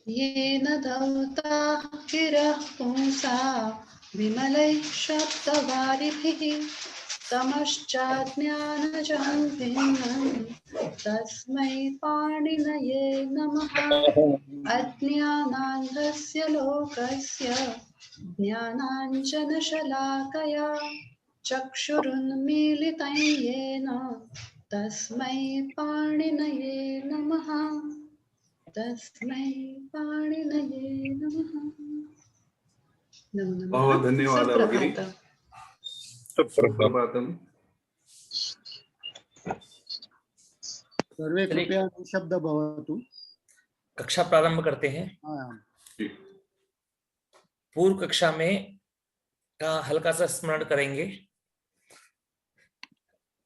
येन धौता गिरः पुंसा विमलैः शब्दवारिभिः तमश्चाज्ञानजं भिन्नं तस्मै पाणिनये नमः। अज्ञानान्धस्य लोकस्य ज्ञानाञ्जनशलाकया चक्षुरुन्मीलितं येन तस्मै पाणिनये नमः। तस्मै पाणिनये नमः। नमो नमः। बहुत धन्यवाद भगिनी। सुप्रभातम। सर्वे कृपया शब्द भवतु। कक्षा प्रारंभ करते हैं। पूर्व कक्षा में का हल्का सा स्मरण करेंगे।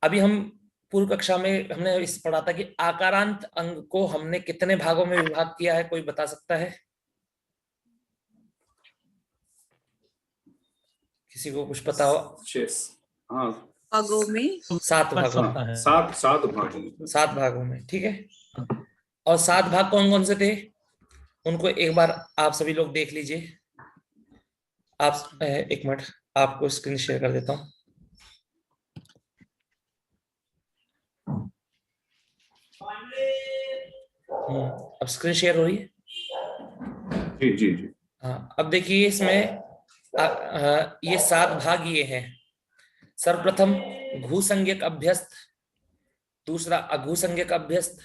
अभी हम पूर्व कक्षा में हमने इस पढ़ा था कि आकारांत अंग को हमने कितने भागों में विभाग किया है, कोई बता सकता है? किसी को कुछ पता हो? भागों में 7 भागों में। 7 भागों में, ठीक है। और 7 भाग कौन कौन से थे उनको एक बार आप सभी लोग देख लीजिए। आप एक मिनट, आपको स्क्रीन शेयर कर देता हूं। अब स्क्रीन शेयर हो रही है? जी जी जी। हाँ, अब देखिए इसमें ये 7 भाग ये हैं। सर्वप्रथम घुसंज्ञक अभ्यस्त, दूसरा अघुसंज्ञक अभ्यस्त,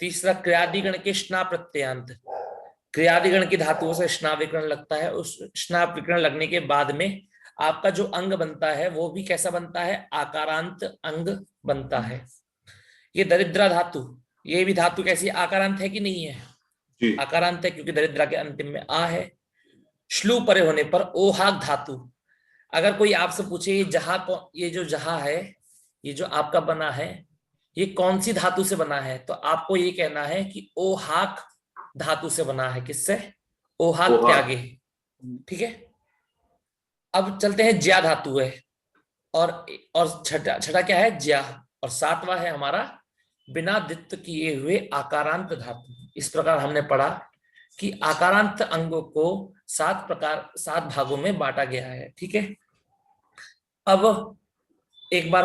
तीसरा क्रियादिगण के श्ना प्रत्ययांत। क्रियादिगण की धातुओं से श्ना विकरण लगता है। उस श्ना विकरण लगने के बाद में आपका जो अंग बनता है वो भी कैसा बनता है? आकारांत अंग बनता है। ये दरिद्रा धातु, ये भी धातु कैसी आकारांत है कि नहीं है? आकारांत है, क्योंकि दरिद्रा के अंतिम में आ है। श्लू परे होने पर ओहाक धातु। अगर कोई आपसे पूछे ये जो जहा है, ये जो आपका बना है, ये कौन सी धातु से बना है, तो आपको ये कहना है कि ओहाक धातु से बना है। किससे? ओहाक त्यागे। ठीक है। अब चलते हैं ज्या धातु है, और छठा क्या है? ज्या। और 7वां है हमारा बिना द्वित्व किए हुए आकारांत धातु। इस प्रकार हमने पढ़ा कि आकारांत अंगों को 7 भागों में बांटा गया है। ठीक है। अब एक बार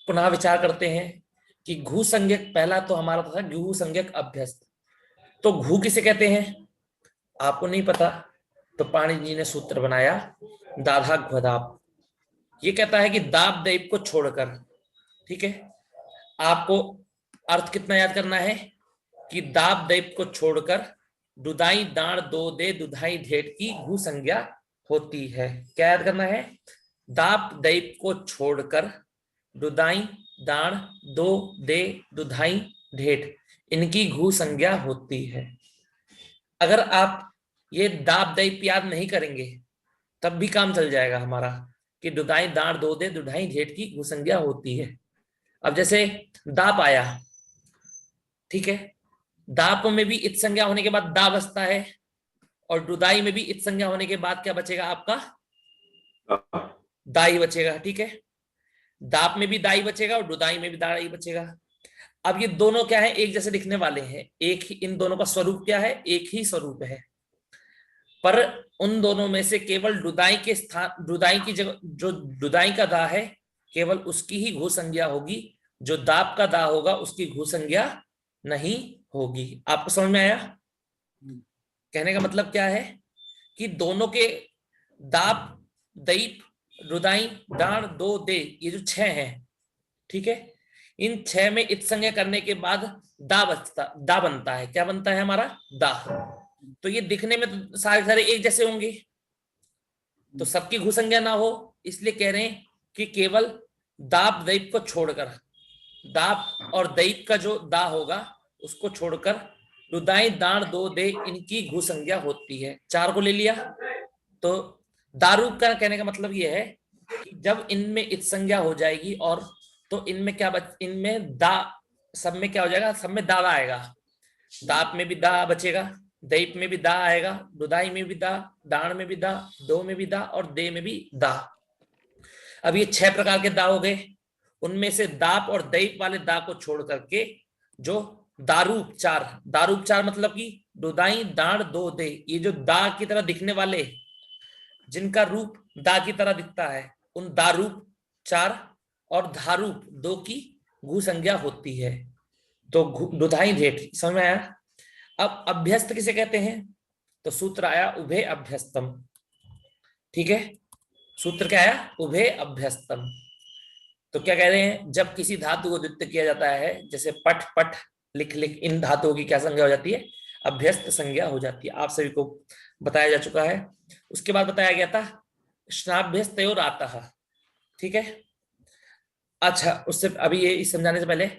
पुनः विचार करते हैं कि घु संज्ञक, पहला तो हमारा था घु संज्ञक अभ्यस्त। तो घु किसे कहते हैं? आपको नहीं पता तो पाणिनि जी ने सूत्र बनाया दाधा घ्वदाप। ये कहता है कि दाब दैप को छोड़कर, ठीक है, आपको अर्थ कितना याद करना है कि दाब दैप को छोड़कर दुदाई दाण दो दे दुधाई ढेट की घु संज्ञा होती है। क्या याद करना है? दाब दैप को छोड़कर दुदाई दाण दो दे दुधाई ढेट, इनकी घु संज्ञा होती है। अगर आप ये दाब दैप याद नहीं करेंगे तब भी काम चल जाएगा हमारा कि दुदाई दाण दो दे दुधाई ढेट की घु संज्ञा होती है। अब जैसे दाप आया, ठीक है, दाप में भी इत संज्ञा होने के बाद दा बचता है, और दुदाई में भी इत संज्ञा होने के बाद क्या बचेगा आपका? दाई बचेगा। ठीक है। दाप में भी दाई बचेगा और दुदाई में भी दाई बचेगा। अब ये दोनों क्या है? एक जैसे दिखने वाले हैं। एक ही इन दोनों का स्वरूप क्या है? एक ही स्वरूप है। पर उन दोनों में से केवल दुदाई के स्थान, दुदाई की जगह जो दुदाई का दा है केवल उसकी ही घु संज्ञा होगी। जो दाप का दा होगा उसकी घु संज्ञा नहीं होगी। आपको समझ में आया? कहने का मतलब क्या है कि दोनों के दाप दैप रुदाई दाण दो दे, ये जो 6 हैं, ठीक है, इन 6 में इत संज्ञा करने के बाद दा बनता है। क्या बनता है हमारा? दा। तो ये दिखने में तो सारे एक जैसे होंगे, तो सबकी घु संज्ञा ना हो, इसलिए कह रहे हैं कि केवल दाप दैप को छोड़कर, दाप और दैप का जो दा होगा उसको छोड़कर रुदाई दाण दो दे इनकी घु संज्ञा होती है। 4 को ले लिया तो दारू का कहने का मतलब यह है कि जब इनमें इत संज्ञा हो जाएगी और तो इनमें क्या इनमें दा, सब में क्या हो जाएगा? सब में दा आएगा। दाप में भी दा बचेगा, दैप में भी दा आएगा, दुदाई में भी दा, दाण में भी दा, दो में भी दा और दे में भी दा। अब ये 6 प्रकार के दा हो गए। उनमें से दाप और दैप वाले दा को छोड़ करके जो दारूपचार, दारूपचार मतलब कि दुदाई दाण दो दे, ये जो दा की तरह दिखने वाले, जिनका रूप दा की तरह दिखता है, उन दारूप चार और धारूप दो की घू संज्ञा होती है। तो दुधाई धेट, समझ में आया? अब अभ्यस्त किसे कहते हैं? तो सूत्र आया उभे अभ्यस्तम। ठीक है, सूत्र क्या आया? उभे अभ्यस्तम। तो क्या कह रहे हैं? जब किसी धातु को द्वित्व किया जाता है, जैसे पठ पठ लिख लिख, इन धातुओं की क्या संज्ञा हो जाती है? अभ्यस्त संज्ञा हो जाती है। आप सभी को बताया जा चुका है। उसके बाद बताया गया था स्नाभ्यस्तयोर आता। ठीक है, अच्छा, उससे अभी ये समझाने से पहले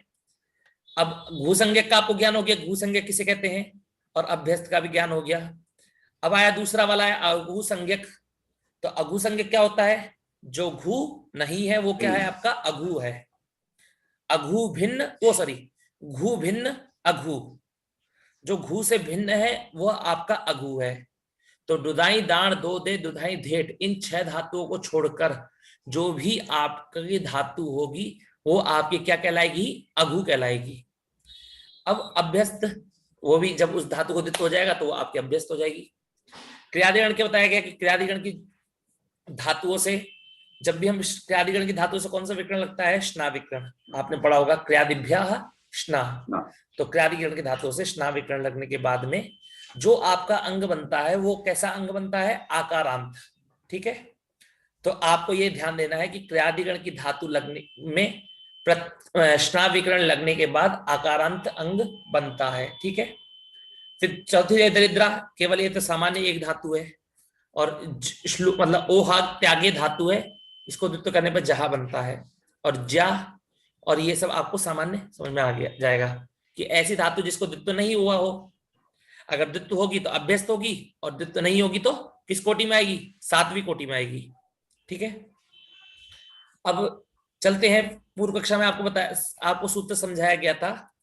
अब भूसंज्ञक का आपको ज्ञान हो गया, भूसंज्ञक किसे कहते हैं, और अभ्यस्त का भी ज्ञान हो गया। अब आया दूसरा वाला है अघुसंज्ञक। तो अघुसंज्ञक क्या होता है? जो घू नहीं है वो क्या है आपका? अघू है। अघू भिन्न, ओ सॉरी, घू भिन्न अघू, जो घू से भिन्न है वो आपका अघू है। तो दुधाई दाण दो दे दुधाई धेट, इन 6 धातुओं को छोड़कर जो भी आपकी धातु होगी वो आपकी क्या कहलाएगी? अघू कहलाएगी। अब अभ्यस्त, वो भी जब उस धातु को द्वित्व हो जाएगा तो वो आपकी अभ्यस्त हो जाएगी। क्रियादिगण क्या बताया गया कि क्रियादिगण की धातुओं से, जब भी हम क्रियादिगण की धातु से कौन सा विकरण लगता है? स्ना विकरण। आपने पढ़ा होगा क्रियादिभ्यः स्ना। तो क्रियादिगण की धातुओं से स्ना विकरण लगने के बाद में जो आपका अंग बनता है वो कैसा अंग बनता है? आकारांत। ठीक है, तो आपको ये ध्यान देना है कि क्रियादिगण की धातु लगने में स्ना विकरण लगने के बाद आकारांत अंग बनता है। ठीक है, फिर चौथी है दरिद्रा, केवल ये तो सामान्य एक धातु है, और मतलब ओहा त्यागे धातु है, इसको द्वित्व करने पर जहा बनता है, और ज्या, और ये सब आपको सामान्य समझ में आ गया जाएगा कि ऐसी धातु जिसको द्वित्व नहीं हुआ हो, अगर द्वित्व होगी तो अभ्यस्त होगी, और द्वित्व नहीं होगी तो किस कोटि में आएगी? 7वीं कोटि में आएगी। ठीक है, अब चलते हैं, पूर्व कक्षा में आपको बताया, आपको सूत्र समझाया गया था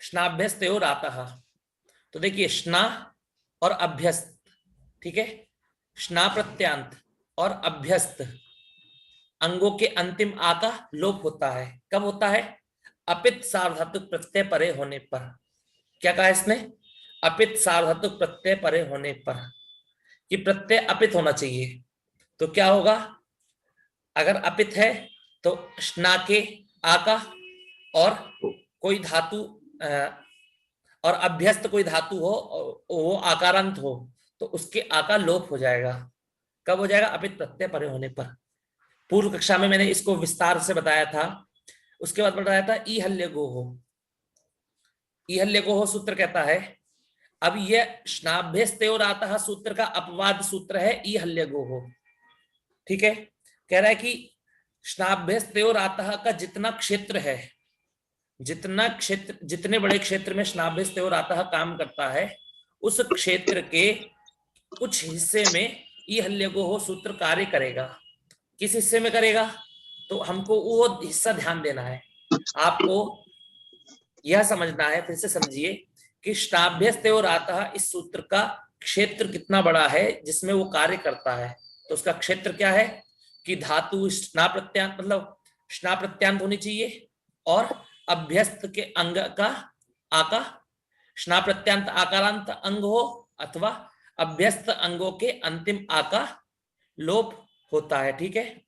स्नाभ्यस्तयोर आता। तो देखिए स्ना और अभ्यस्त, ठीक है, स्ना प्रत्यांत और अभ्यस्त अंगों के अंतिम आ का लोप होता है। कब होता है? अपित सार्वधातुक प्रत्यय परे होने पर। क्या कहा इसने? अपित सार्वधातुक प्रत्यय परे होने पर, कि प्रत्यय अपित होना चाहिए। तो क्या होगा? अगर अपित है तो स्ना के आ का और कोई धातु और अभ्यस्त कोई धातु हो और वो आकारांत हो तो उसके आ का लोप हो जाएगा। कब हो जाएगा? अपित प्रत्यय परे होने पर। पूर्व कक्षा में मैंने इसको विस्तार से बताया था। उसके बाद बताया था ई हल्य गोहो। ई हल्य गोहो सूत्र कहता है, अब यह स्नाभ्यस्तयोर आता सूत्र का अपवाद सूत्र है ई हल्य गोहो। ठीक है, कह रहा है कि स्नाभ्यस्तयोर आता का जितना क्षेत्र है, जितना क्षेत्र, जितने बड़े क्षेत्र में स्नाभ्यस्तयोर आता काम करता है, उस क्षेत्र के कुछ हिस्से में ई हल्य गोहो सूत्र कार्य करेगा। किस हिस्से में करेगा? तो हमको वो हिस्सा ध्यान देना है। आपको यह समझना है, फिर से समझिए कि स्नाभ्यस्तयोर आता इस सूत्र का क्षेत्र कितना बड़ा है जिसमें वो कार्य करता है। तो उसका क्षेत्र क्या है कि धातु स्ना प्रत्यांत, मतलब स्ना प्रत्यांत होनी चाहिए, और अभ्यस्त के अंग का आका स्ना प्रत्यांत आकारांत अंग हो, अथवा अभ्यस्त अंगों के अंतिम आका लोप होता है। ठीक है,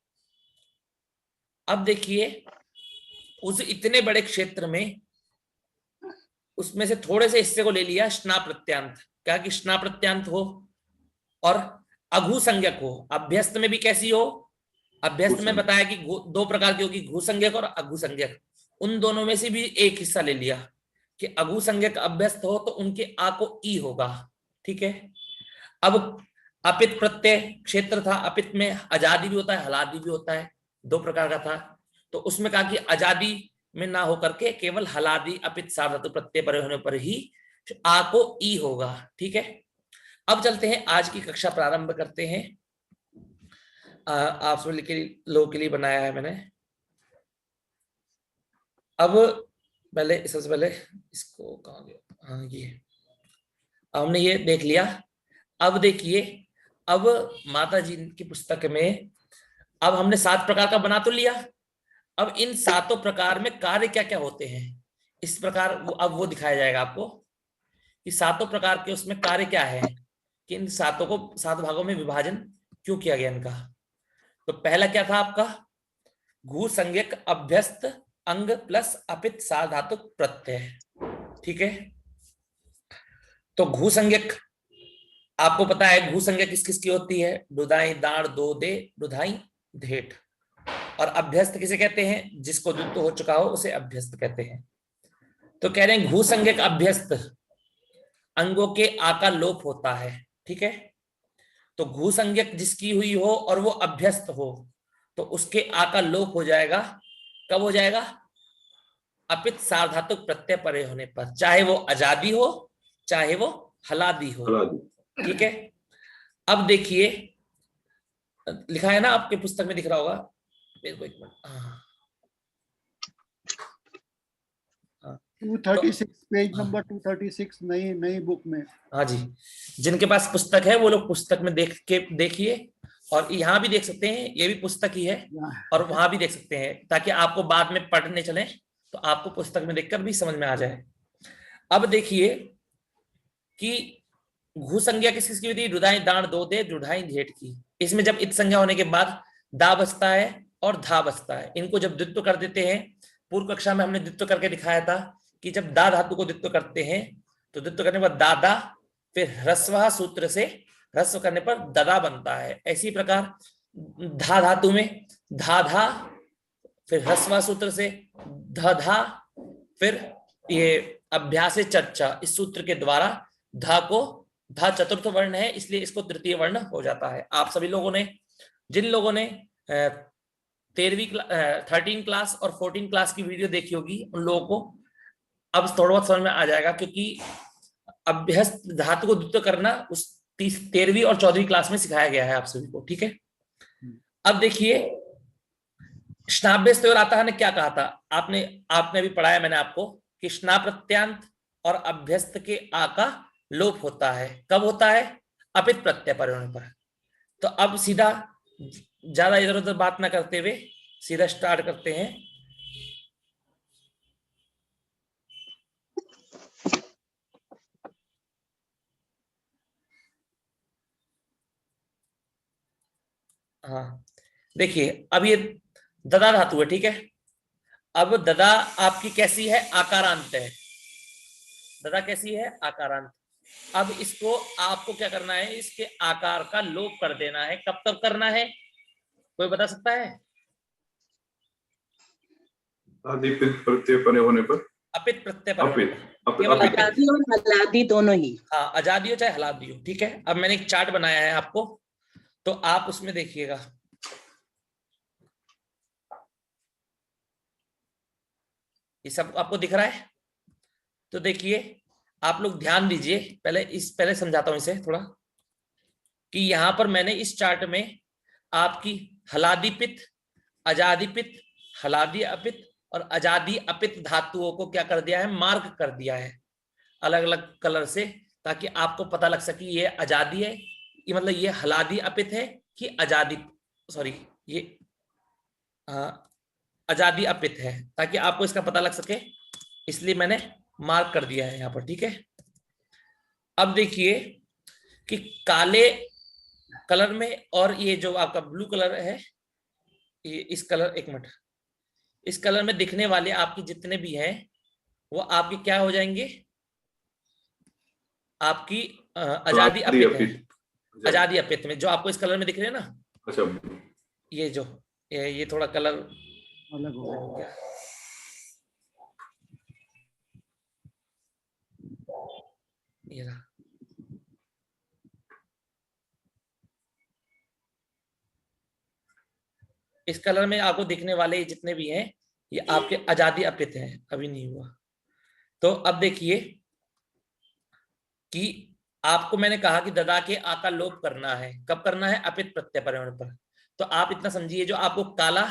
अब देखिए उस इतने बड़े क्षेत्र में उसमें से थोड़े से हिस्से को ले लिया स्ना प्रत्यांत, क्या कि स्ना प्रत्यांत हो और अघु संज्ञक हो। अभ्यस्त में भी कैसी हो? अभ्यस्त में बताया कि 2 प्रकार की होगी, घु संज्ञक और अघु संज्ञक। उन दोनों में से भी एक हिस्सा ले लिया कि अघु संज्ञक अभ्यस्त हो तो उनके आ को ई होगा। ठीक है, अब अपित प्रत्यय क्षेत्र था, अपित में अजादि भी होता है, हलादि भी होता है, 2 प्रकार का था। तो उसमें कहा कि अजादि में ना होकर के केवल हलादि अपित सार्वधातु प्रत्यय परे होने पर ही आ को ई होगा। ठीक है, अब चलते हैं, आज की कक्षा प्रारंभ करते हैं। आप सब लोगों के लिए बनाया है मैंने। अब पहले सबसे पहले इसको कहाँ गया? हाँ, ये हमने ये देख लिया। अब देखिए, अब माता जी की पुस्तक में अब हमने 7 प्रकार का बना तो लिया। अब इन 7 प्रकार में कार्य क्या क्या होते हैं इस प्रकार अब वो दिखाया जाएगा आपको कि सातों प्रकार के उसमें कार्य क्या है, कि इन सातों को 7 भागों में विभाजन क्यों किया गया इनका। तो पहला क्या था आपका, घू संज्ञक अभ्यस्त अंग प्लस अपित साधातुक प्रत्यय। ठीक है, तो घू संज्ञक आपको पता है, घू संज्ञा किस किस की होती है, दुदाई दाण दो दे दुधाई धेट। और अभ्यस्त किसे कहते हैं, जिसको द्वित्व हो चुका हो उसे अभ्यस्त कहते हैं। तो कह रहे हैं घू संज्ञक अभ्यस्त अंगों के आ का लोप होता है। ठीक है, तो घू संज्ञक जिसकी हुई हो और वो अभ्यस्त हो तो उसके आ का लोप हो जाएगा। कब हो जाएगा, अपित सार्वधातुक प्रत्यय परे होने पर, चाहे वो अजादी हो चाहे वो हलादी हो। हला दी। ठीक है, अब देखिए लिखा है ना आपके पुस्तक में, दिख रहा होगा मेरे को, एक मिनट। हाँ, 236 पेज नंबर 236 नई नई बुक में। हाँ जी, जिनके पास पुस्तक है वो लोग पुस्तक में देख के देखिए, और यहाँ भी देख सकते हैं, ये भी पुस्तक ही है, और वहां भी देख सकते हैं, ताकि आपको बाद में पढ़ने चले तो आपको पुस्तक में देखकर भी समझ में आ जाए। अब देखिए कि घू संज्ञा किस किसकी होती है, रुधाई दाण दो दे रुधाई घेट की। इसमें जब इत संज्ञा होने के बाद दा बचता है और धा बचता है, इनको जब द्वित्व कर देते हैं, पूर्व कक्षा में हमने द्वित्व करके दिखाया था कि जब दा धातु को द्वित्व करते हैं तो द्वित्व करने पर दादा, फिर ह्रस्व सूत्र से ह्रस्व करने पर ददा बनता है। इसी प्रकार धा धातु में धा धा, फिर ह्रस्व सूत्र से ध धा, फिर ये अभ्यास चर्चा, इस सूत्र के द्वारा धा को, धा चतुर्थ वर्ण है इसलिए इसको तृतीय वर्ण हो जाता है। आप सभी लोगों ने, जिन लोगों ने 13 क्लास और 14 क्लास की वीडियो देखी होगी, उन लोगों को अब थोड़ा बहुत समझ में आ जाएगा, क्योंकि अभ्यस्त धातु को द्वित्व करना उस 13वीं और 14वीं क्लास में सिखाया गया है आप सभी को। ठीक है, अब देखिए स्नाभ्यस्त और आता ने क्या कहा था, आपने भी पढ़ाया मैंने आपको कि स्ना प्रत्यांत और अभ्यस्त के आ का लोप होता है। कब होता है, अपित प्रत्यय पर होने पर। तो अब सीधा ज्यादा इधर उधर बात ना करते हुए सीधा स्टार्ट करते हैं। हाँ देखिए, अब ये ददा धातु है। ठीक है, अब ददा आपकी कैसी है, आकारांत है। ददा कैसी है, आकारांत। अब इसको आपको क्या करना है, इसके आकार का लोप कर देना है। कब तक करना है, कोई बता सकता है? आदि प्रत्यय परे होने पर, अपित प्रत्यय पर होने अपित पर, केवल अपित आजादी और हलादी दोनों ही। हाँ, आजादी हो चाहे हलादी हो। ठीक है, अब मैंने एक चार्ट बनाया है आपको, तो आप उसमें देखिएगा। ये सब आपको दिख रहा है, तो देखिए आप लोग ध्यान दीजिए। पहले समझाता हूं इसे थोड़ा, कि यहां पर मैंने इस चार्ट में आपकी हलादी पित, अजादी पित, हलादी अपित और अजादी अपित धातुओं को क्या कर दिया है, मार्क कर दिया है अलग अलग कलर से, ताकि आपको पता लग सके ये आजादी है, ये मतलब ये हलादी अपित है कि आजादी, सॉरी ये आजादी अपित है, ताकि आपको इसका पता लग सके, इसलिए मैंने मार्क कर दिया है यहाँ पर। ठीक है, अब देखिए कि काले कलर में और ये जो आपका ब्लू कलर है, ये इस कलर, एक मिनट, इस कलर में दिखने वाले आपके जितने भी हैं वो आपके क्या हो जाएंगे, आपकी आजादी अपित है। आजादी अपित में जो आपको इस कलर में दिख रहे हैं ना, अच्छा, ये जो ये थोड़ा कलर अलग हो गया। ये रहा। इस कलर में आपको दिखने वाले जितने भी हैं ये आपके आजादी अपित हैं, अभी नहीं हुआ। तो अब देखिए कि आपको मैंने कहा कि ददा के आ का लोप करना है। कब करना है, अपित प्रत्यय पर होने पर। तो आप इतना समझिए, जो आपको काला,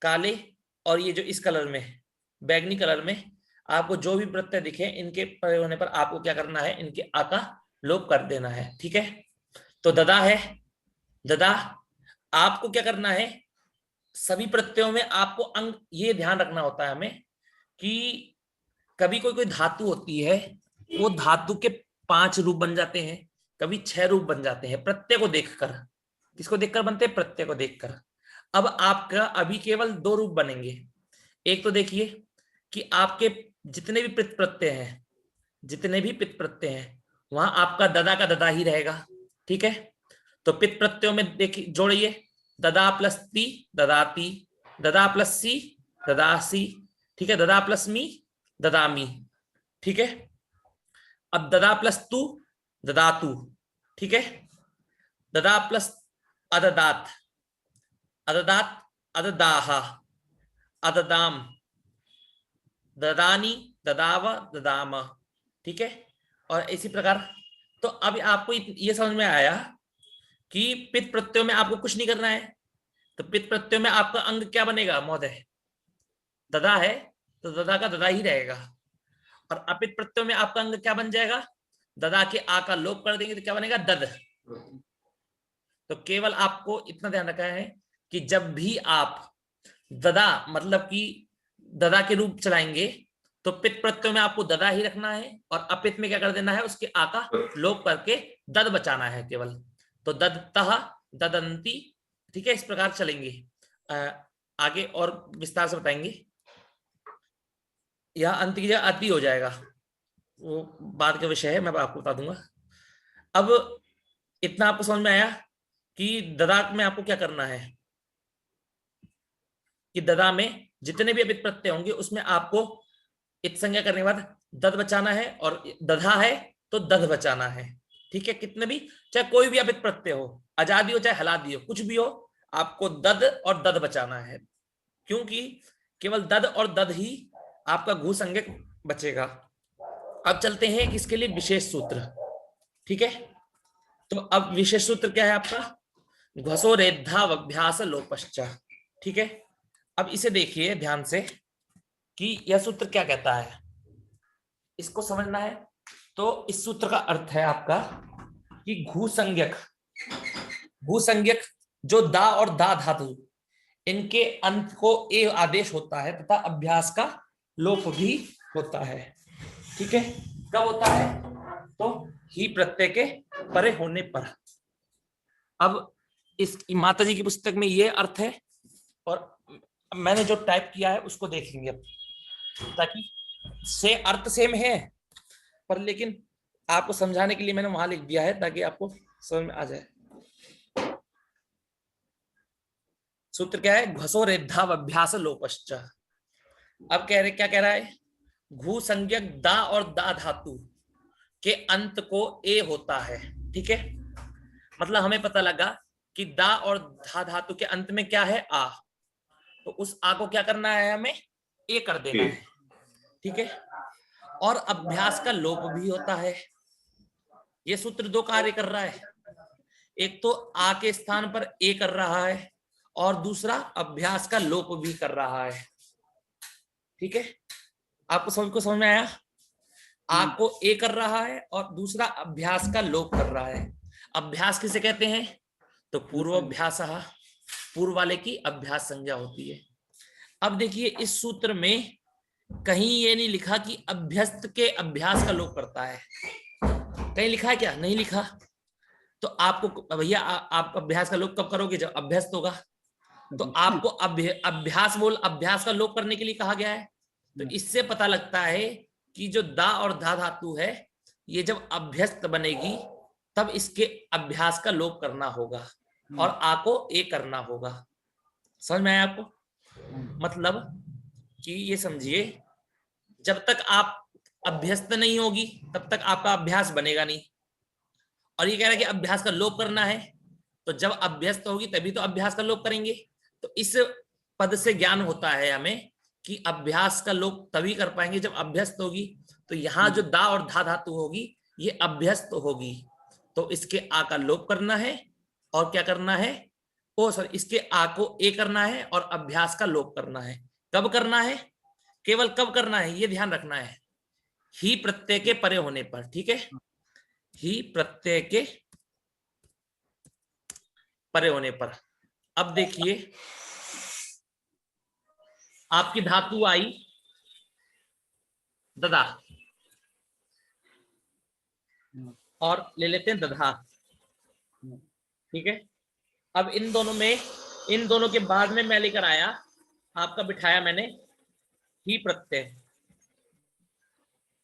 काले और ये जो इस कलर में बैगनी कलर में आपको जो भी प्रत्यय दिखे, इनके पर होने पर आपको क्या करना है, इनके आ का लोप कर देना है। ठीक है, तो ददा है, ददा आपको क्या करना है, सभी प्रत्ययों में आपको अंग, ये ध्यान रखना होता है हमें कि कभी कोई कोई धातु होती है, वो धातु के 5 रूप बन जाते हैं, कभी 6 रूप बन जाते हैं, प्रत्यय को देखकर। किसको देखकर बनते हैं? प्रत्यय को देखकर। अब आपका अभी केवल 2 रूप बनेंगे। एक तो देखिए कि आपके जितने भी पित प्रत्यय हैं, जितने भी पित प्रत्यय हैं, वहां आपका ददा का ददा ही रहेगा। ठीक है, तो पित प्रत्ययों में देखिए, जोड़िए, ददा प्लस ती ददाती, ददा प्लस सी ददासी, ठीक है, ददा प्लस मी ददामी। ठीक है, अब ददा प्लस तू ददातु, ठीक है, ददा प्लस अददात, अददात अददाहा, अददाम, ददानी ददाव ददाम। ठीक है, और इसी प्रकार। तो अब आपको ये समझ में आया कि पित प्रत्ययों में आपको कुछ नहीं करना है। तो पित प्रत्ययों में आपका अंग क्या बनेगा महोदय? ददा है तो ददा का ददा ही रहेगा। और अपित प्रत्ययों में आपका अंग क्या बन जाएगा? ददा के आ का लोप कर देंगे तो क्या बनेगा? दद। तो केवल आपको इतना ध्यान रखना है कि जब भी आप ददा मतलब कि ददा के रूप चलाएंगे तो पित प्रत्ययों में आपको ददा ही रखना है, और अपित में क्या कर देना है? उसके आ का लोप करके दद बचाना है केवल। तो ददतः ददंती। ठीक है, इस प्रकार चलेंगे। आगे और विस्तार से बताएंगे। यह अंत की जगह अति हो जाएगा, वो बाद का विषय है, मैं आपको बता दूंगा। अब इतना आपको समझ में आया कि ददा में आपको क्या करना है, कि ददा में जितने भी अपित प्रत्यय होंगे उसमें आपको इत संज्ञा करने के बाद दद बचाना है, और दधा है तो दध बचाना है। ठीक है, कितने भी, चाहे कोई भी अपित प्रत्यय हो, आजादी हो चाहे हलादी हो, कुछ भी हो, आपको दद और दद बचाना है, क्योंकि केवल दद और दद ही आपका घू संज्ञक बचेगा। अब चलते हैं कि इसके लिए विशेष सूत्र। ठीक है, तो अब विशेष सूत्र क्या है आपका? घसो रेद्धावभ्यास लोपश्च। ठीक है, अब इसे देखिए ध्यान से कि यह सूत्र क्या कहता है, इसको समझना है। तो इस सूत्र का अर्थ है आपका कि घू संज्ञक जो दा और दा धातु, इनके अंत को ए आदेश होता है तथा अभ्यास का लोप भी होता है। ठीक है, कब होता है? तो ही प्रत्यय के परे होने पर। अब इस माता जी की पुस्तक में ये अर्थ है, और मैंने जो टाइप किया है उसको देख लेंगे, ताकि से अर्थ सेम है, पर लेकिन आपको समझाने के लिए मैंने वहां लिख दिया है ताकि आपको समझ में आ जाए। सूत्र क्या है? घसो रेद्धाव अभ्यास लोपश्च। अब क्या कह रहा है? घू संज्ञक दा और दा धातु के अंत को ए होता है। ठीक है, मतलब हमें पता लगा कि दा और धा धातु के अंत में क्या है? आ। तो उस आ को क्या करना है? हमें ए कर देना है। ठीक है, और अभ्यास का लोप भी होता है। ये सूत्र 2 कार्य कर रहा है, एक तो आ के स्थान पर ए कर रहा है, और दूसरा अभ्यास का लोप भी कर रहा है। ठीक है, आपको समझ में आया? आ को ए कर रहा है और दूसरा अभ्यास का लोप कर रहा है। अभ्यास किसे कहते हैं? तो पूर्वाभ्यास, पूर्व वाले की अभ्यास संज्ञा होती है। अब देखिए इस सूत्र में कहीं ये नहीं लिखा कि अभ्यस्त के अभ्यास का लोप करता है। कहीं लिखा है क्या? नहीं लिखा। तो आपको भैया आप अभ्यास का लोप कब करोगे? जब अभ्यस्त होगा। तो आपको अभ्यास अभ्यास का लोप करने के लिए कहा गया है। तो इससे पता लगता है कि जो दा और धा धातु है, ये जब अभ्यस्त बनेगी तब इसके अभ्यास का लोप करना होगा और आ को ए करना होगा। समझ में आया आपको? मतलब कि ये समझिए, जब तक आप अभ्यस्त नहीं होगी तब तक आपका अभ्यास बनेगा नहीं। और ये कह रहा है कि अभ्यास का लोप करना है, तो जब अभ्यस्त होगी तभी तो अभ्यास का लोप करेंगे। तो इस पद से ज्ञान होता है हमें कि अभ्यास का लोप तभी कर पाएंगे जब अभ्यस्त होगी। तो यहाँ जो दा और धा धातु होगी ये अभ्यस्त होगी, तो इसके आ का लोप करना है और क्या करना है? इसके आ को ए करना है और अभ्यास का लोप करना है। कब करना है? केवल कब करना है ये ध्यान रखना है, ही प्रत्यय के परे होने पर। ठीक है, ही प्रत्यय के परे होने पर। अब देखिए आपकी धातु आई ददा, और ले लेते हैं दधा। ठीक है, अब इन दोनों में, इन दोनों के बाद में मैं लेकर आया, आपका बिठाया मैंने ही प्रत्यय।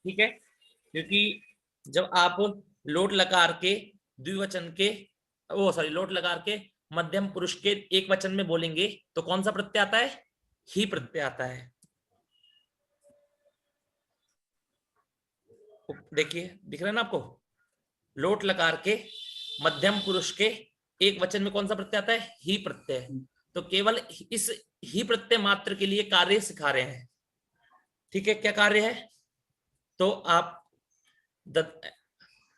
ठीक है, क्योंकि जब आप लोट लकार के द्विवचन के, वो सॉरी, लोट लकार के मध्यम पुरुष के एक वचन में बोलेंगे तो कौन सा प्रत्यय आता है? ही प्रत्यय आता है। देखिए, दिख रहा है ना आपको? लोट लकार के मध्यम पुरुष के एक वचन में कौन सा प्रत्यय आता है? ही प्रत्यय। तो केवल इस ही प्रत्यय मात्र के लिए कार्य सिखा रहे हैं। ठीक है, क्या कार्य है? तो आप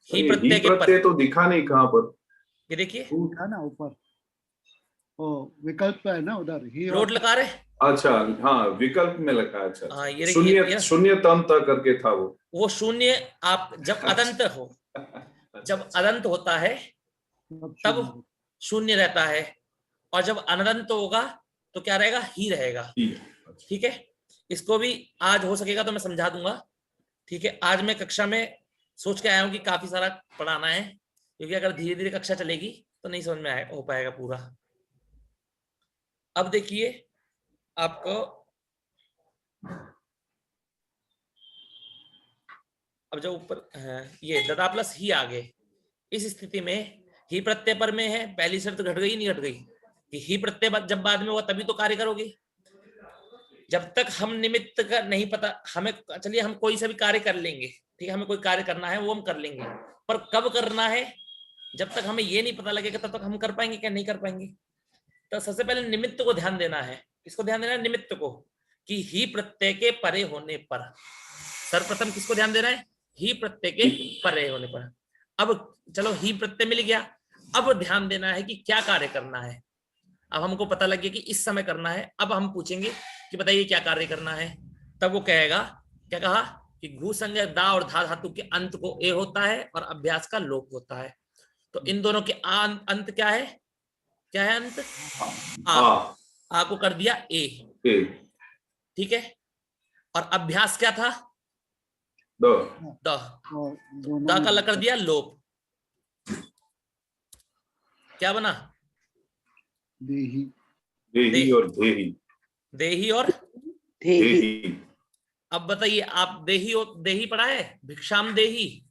ही प्रत्यय के पर, तो दिखा नहीं कहाँ पर? ये देखिए था ना ऊपर, ओ विकल्प है ना उधर, ही लोट लकार है। अच्छा, हाँ, विकल्प में लगा। अच्छा, हाँ, ये शून्य शून्य तंत करके था वो शून्य। आप जब अदंत हो, जब अदंत होता है तब शून्य रहता है, और जब अनंत होगा तो क्या रहेगा? ही रहेगा। ठीक है, इसको भी आज हो सकेगा तो मैं समझा दूंगा। ठीक है, आज मैं कक्षा में सोच के आया हूं कि काफी सारा पढ़ाना है, क्योंकि अगर धीरे धीरे कक्षा चलेगी तो नहीं समझ में हो पाएगा पूरा। अब देखिए, आपको अब जब ऊपर ये ददा प्लस ही आ गए, इस स्थिति में ही प्रत्यय पर में है, पहली शर्त घट गई, नहीं घट गई? कि ही प्रत्यय जब बाद में हुआ तभी तो कार्य करोगे। जब तक हम निमित्त का नहीं पता हमें, चलिए हम कोई सा भी कार्य कर लेंगे, ठीक है, हमें कोई कार्य करना है वो हम कर लेंगे, पर कब करना है जब तक हमें ये नहीं पता लगेगा तब तक हम कर पाएंगे क्या? नहीं कर पाएंगे। तो सबसे पहले निमित्त को ध्यान देना है। किसको ध्यान देना है? निमित्त को, कि ही प्रत्यय के परे होने पर। सर्वप्रथम किसको ध्यान देना है? ही प्रत्यय के परे होने पर। अब चलो ही प्रत्यय मिल गया, अब ध्यान देना है कि क्या कार्य करना है। अब हमको पता लग गया कि इस समय करना है, अब हम पूछेंगे कि बताइए क्या कार्य करना है। तब वो कहेगा, क्या कहा? कि घू संज्ञा दा और धा धातु के अंत को ए होता है और अभ्यास का लोप होता है। तो इन दोनों के अंत क्या है? क्या है अंत? आ को कर दिया ए। ठीक है, और अभ्यास क्या था? द का कर दिया लोप। क्या बना? देही। देही और देही। देही और देही। अब बताइए, आप देही और देही पढ़ा है? भिक्षाम देही,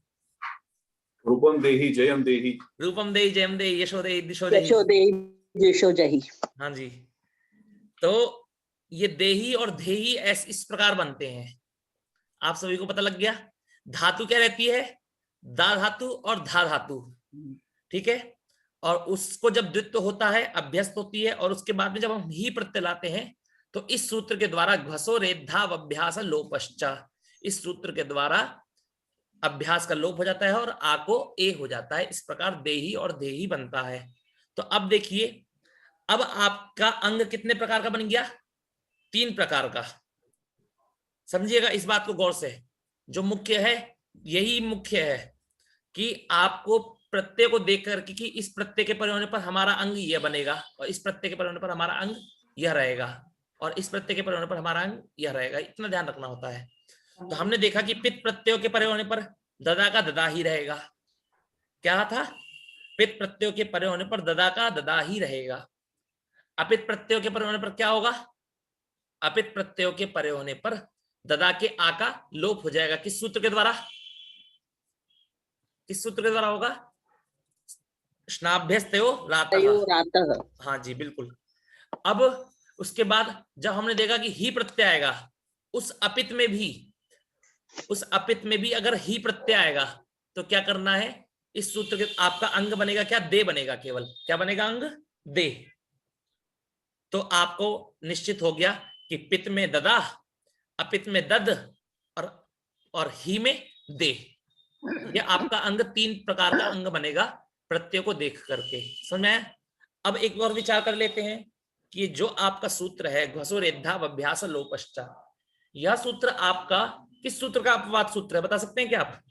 रूपम देही, जयम देही। रूपम देही, जयम देही, यशो देही, दिशो यशो देही। देही, दिशो जही। हाँ जी, तो ये देही और देही इस प्रकार बनते हैं। आप सभी को पता लग गया। धातु क्या रहती है? दा धातु और धा धातु। ठीक है, और उसको जब द्वित्व होता है, अभ्यस्त होती है, और उसके बाद में जब हम ही प्रत्यय लाते हैं तो इस सूत्र के द्वारा घसो रेधा अभ्यास लोपश्चा, इस सूत्र के द्वारा अभ्यास का लोप हो जाता है और आ को ए हो जाता है। इस प्रकार देही और देही बनता है। तो अब देखिए, अब आपका अंग कितने प्रकार का बन गया? 3 प्रकार का। समझिएगा इस बात को गौर से। जो मुख्य है, यही मुख्य है कि आपको प्रत्यय को देख करके कि इस प्रत्यय के परे होने पर हमारा अंग यह बनेगा, और इस प्रत्यय के परे होने पर हमारा अंग यह रहेगा, और इस प्रत्यय के परे होने पर हमारा अंग यह रहेगा। इतना ध्यान रखना होता है। तो हमने देखा कि पित प्रत्ययों के परे होने पर ददा का ददा ही रहेगा। क्या था? पित प्रत्ययों के परे होने पर ददा का ददा ही रहेगा। अपित प्रत्ययों के परे होने पर क्या होगा? अपित प्रत्ययों के परे होने पर ददा के आ का लोप हो जाएगा। किस सूत्र के द्वारा? किस सूत्र के द्वारा होगा? स्नाभ्यस्तयो रातः। हाँ जी, बिल्कुल। अब उसके बाद जब हमने देखा कि ही प्रत्यय आएगा, उस अपित में भी अगर ही प्रत्यय आएगा तो क्या करना है? इस सूत्र के आपका अंग बनेगा क्या? दे बनेगा। केवल क्या बनेगा? अंग दे। तो आपको निश्चित हो गया कि पित में ददा, अपित में दद, और ही में दे। ये आपका अंग 3 प्रकार का अंग बनेगा प्रत्यय को देख करके। समझ में आया? अब एक और विचार कर लेते हैं कि जो आपका सूत्र है घसो रेधा अभ्यास लोपश्चा, यह सूत्र आपका किस सूत्र का अपवाद सूत्र है? बता सकते हैं क्या आप?